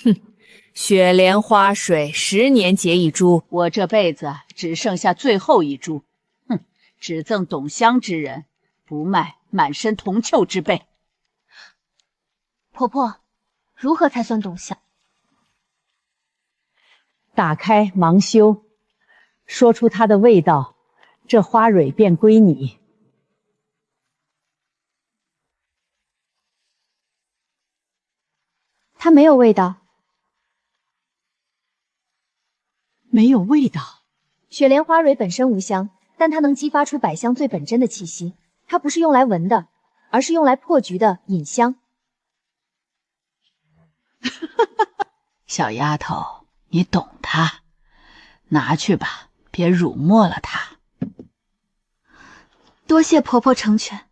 哼，雪莲花水10年结一株，我这辈子只剩下最后一株，哼，只赠董香之人，不卖满身铜臭之辈。婆婆，如何才算懂香？打开盲修，说出它的味道，这花蕊便归你。它没有味道。没有味道。雪莲花蕊本身无香，但它能激发出百香最本真的气息。它不是用来闻的，而是用来破局的引香。小丫头，你懂它，拿去吧，别辱没了它。多谢婆婆成全。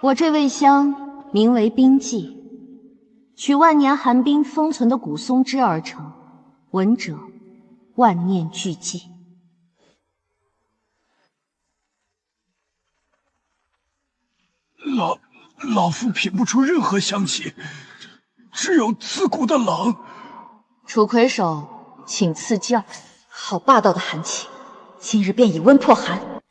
我这味香名为冰剂，取万年寒冰封存的古松枝而成，闻者万念俱寂。老夫品不出任何香气，只有刺骨的冷。楚魁首，请赐教。好霸道的寒气，今日便以温破寒。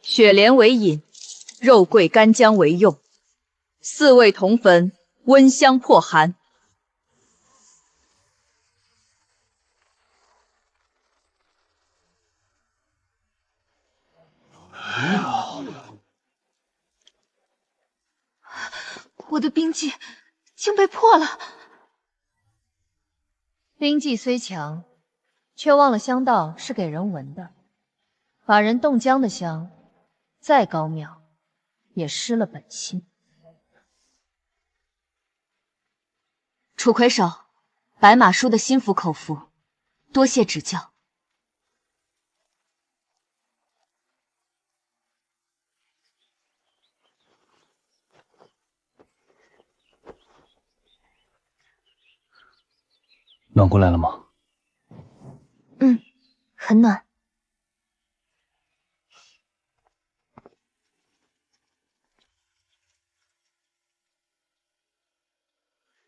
雪莲为饮，肉桂干姜为用，4味同焚，温香破寒。我的冰剂竟被破了。冰剂虽强，却忘了香道是给人闻的。把人冻僵的香，再高妙，也失了本心。楚魁首，白马书的心服口服，多谢指教。暖过来了吗？很暖。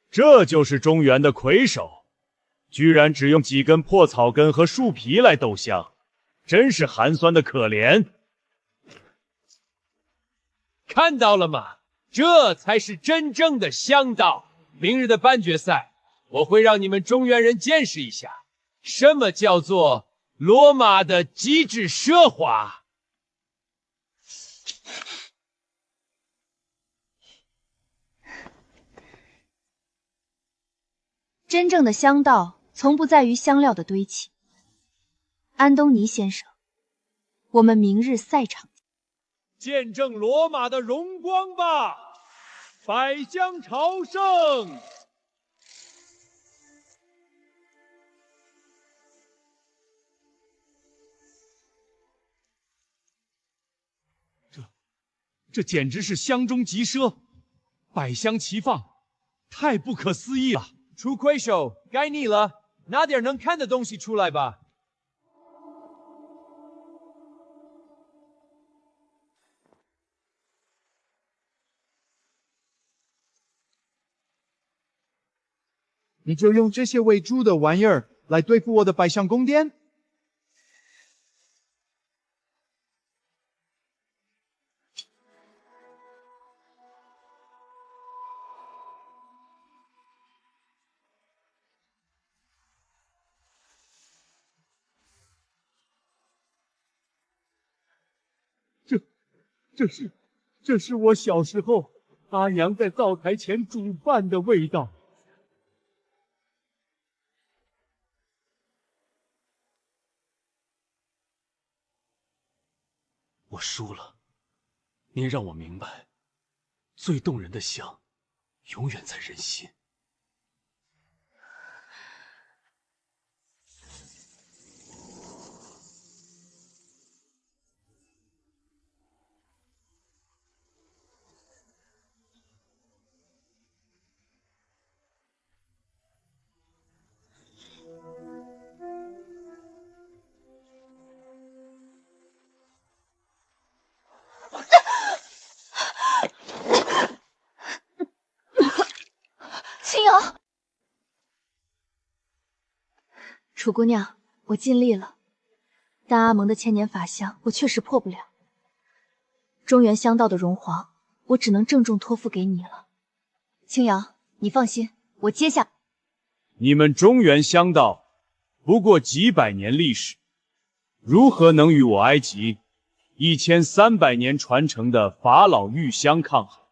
这就是中原的魁首，居然只用几根破草根和树皮来斗香，真是寒酸的可怜。看到了吗？这才是真正的香道。明日的半决赛，我会让你们中原人见识一下，什么叫做罗马的极致奢华。真正的香道从不在于香料的堆砌。安东尼先生，我们明日赛场见证罗马的荣光吧，百香朝圣！这简直是香中极奢，百香齐放，太不可思议了。楚魁首，该你了，拿点能看的东西出来吧。你就用这些喂猪的玩意儿来对付我的百香宫殿？这是我小时候阿娘在灶台前煮饭的味道。我输了，您让我明白，最动人的香，永远在人心。楚姑娘，我尽力了，但阿蒙的千年法相我确实破不了。中原香道的荣华，我只能郑重托付给你了。青阳，你放心，我接下。你们中原香道不过几百年历史，如何能与我埃及1300年传承的法老玉香抗衡？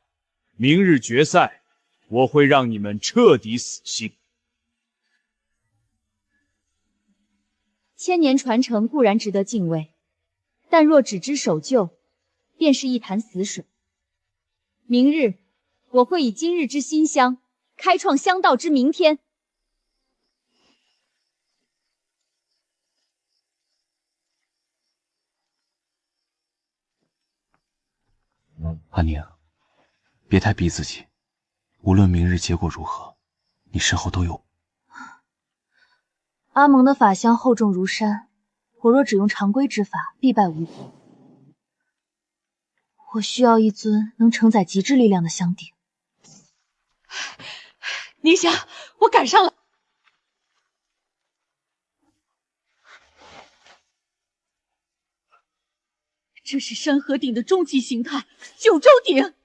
明日决赛，我会让你们彻底死心。千年传承固然值得敬畏，但若只知守旧，便是一潭死水。明日，我会以今日之馨香，开创香道之明天。阿宁，别太逼自己，无论明日结果如何，你身后都有。阿蒙的法相厚重如山，我若只用常规之法，必败无疑。我需要一尊能承载极致力量的香鼎。宁香，我赶上了。这是山河鼎的终极形态——九州鼎。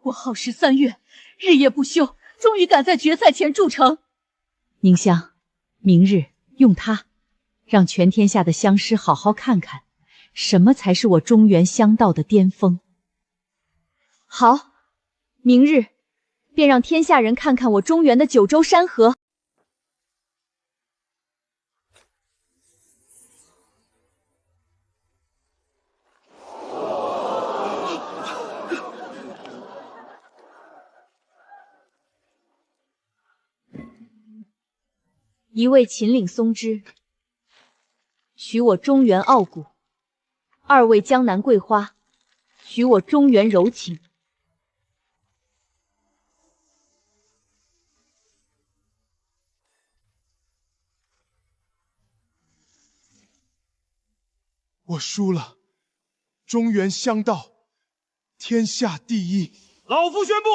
我耗时3月，日夜不休，终于赶在决赛前铸成。宁香，明日用它，让全天下的香师好好看看，什么才是我中原香道的巅峰。好，明日便让天下人看看我中原的九州山河。一位秦岭松枝，取我中原傲骨；二位江南桂花，取我中原柔情。我输了，中原香道，天下第一。老夫宣布，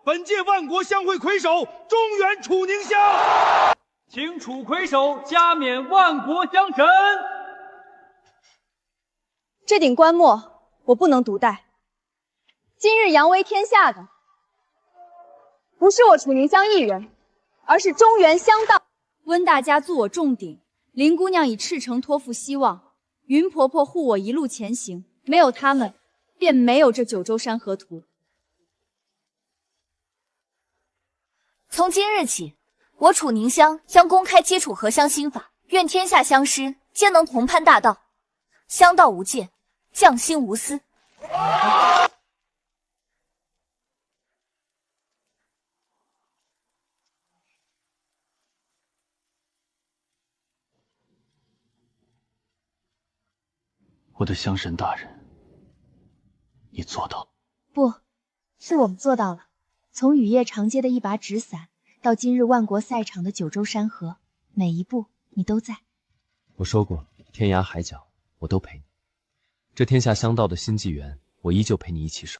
本届万国香会魁首，中原楚宁香。请楚魁首加冕万国香神。这顶棺木我不能独戴，今日扬威天下的不是我楚宁香一人，而是中原香道。温大家助我重鼎，林姑娘以赤诚托付希望，云婆婆护我一路前行。没有他们，便没有这九州山河图。从今日起，我楚宁香将公开接触合香心法，愿天下香师皆能同攀大道，香道无界，匠心无私。我的香神大人，你做到了。不，是我们做到了。从雨夜长街的一把纸伞，到今日万国赛场的九州山河，每一步你都在。我说过，天涯海角我都陪你。这天下香道的新纪元，我依旧陪你一起守。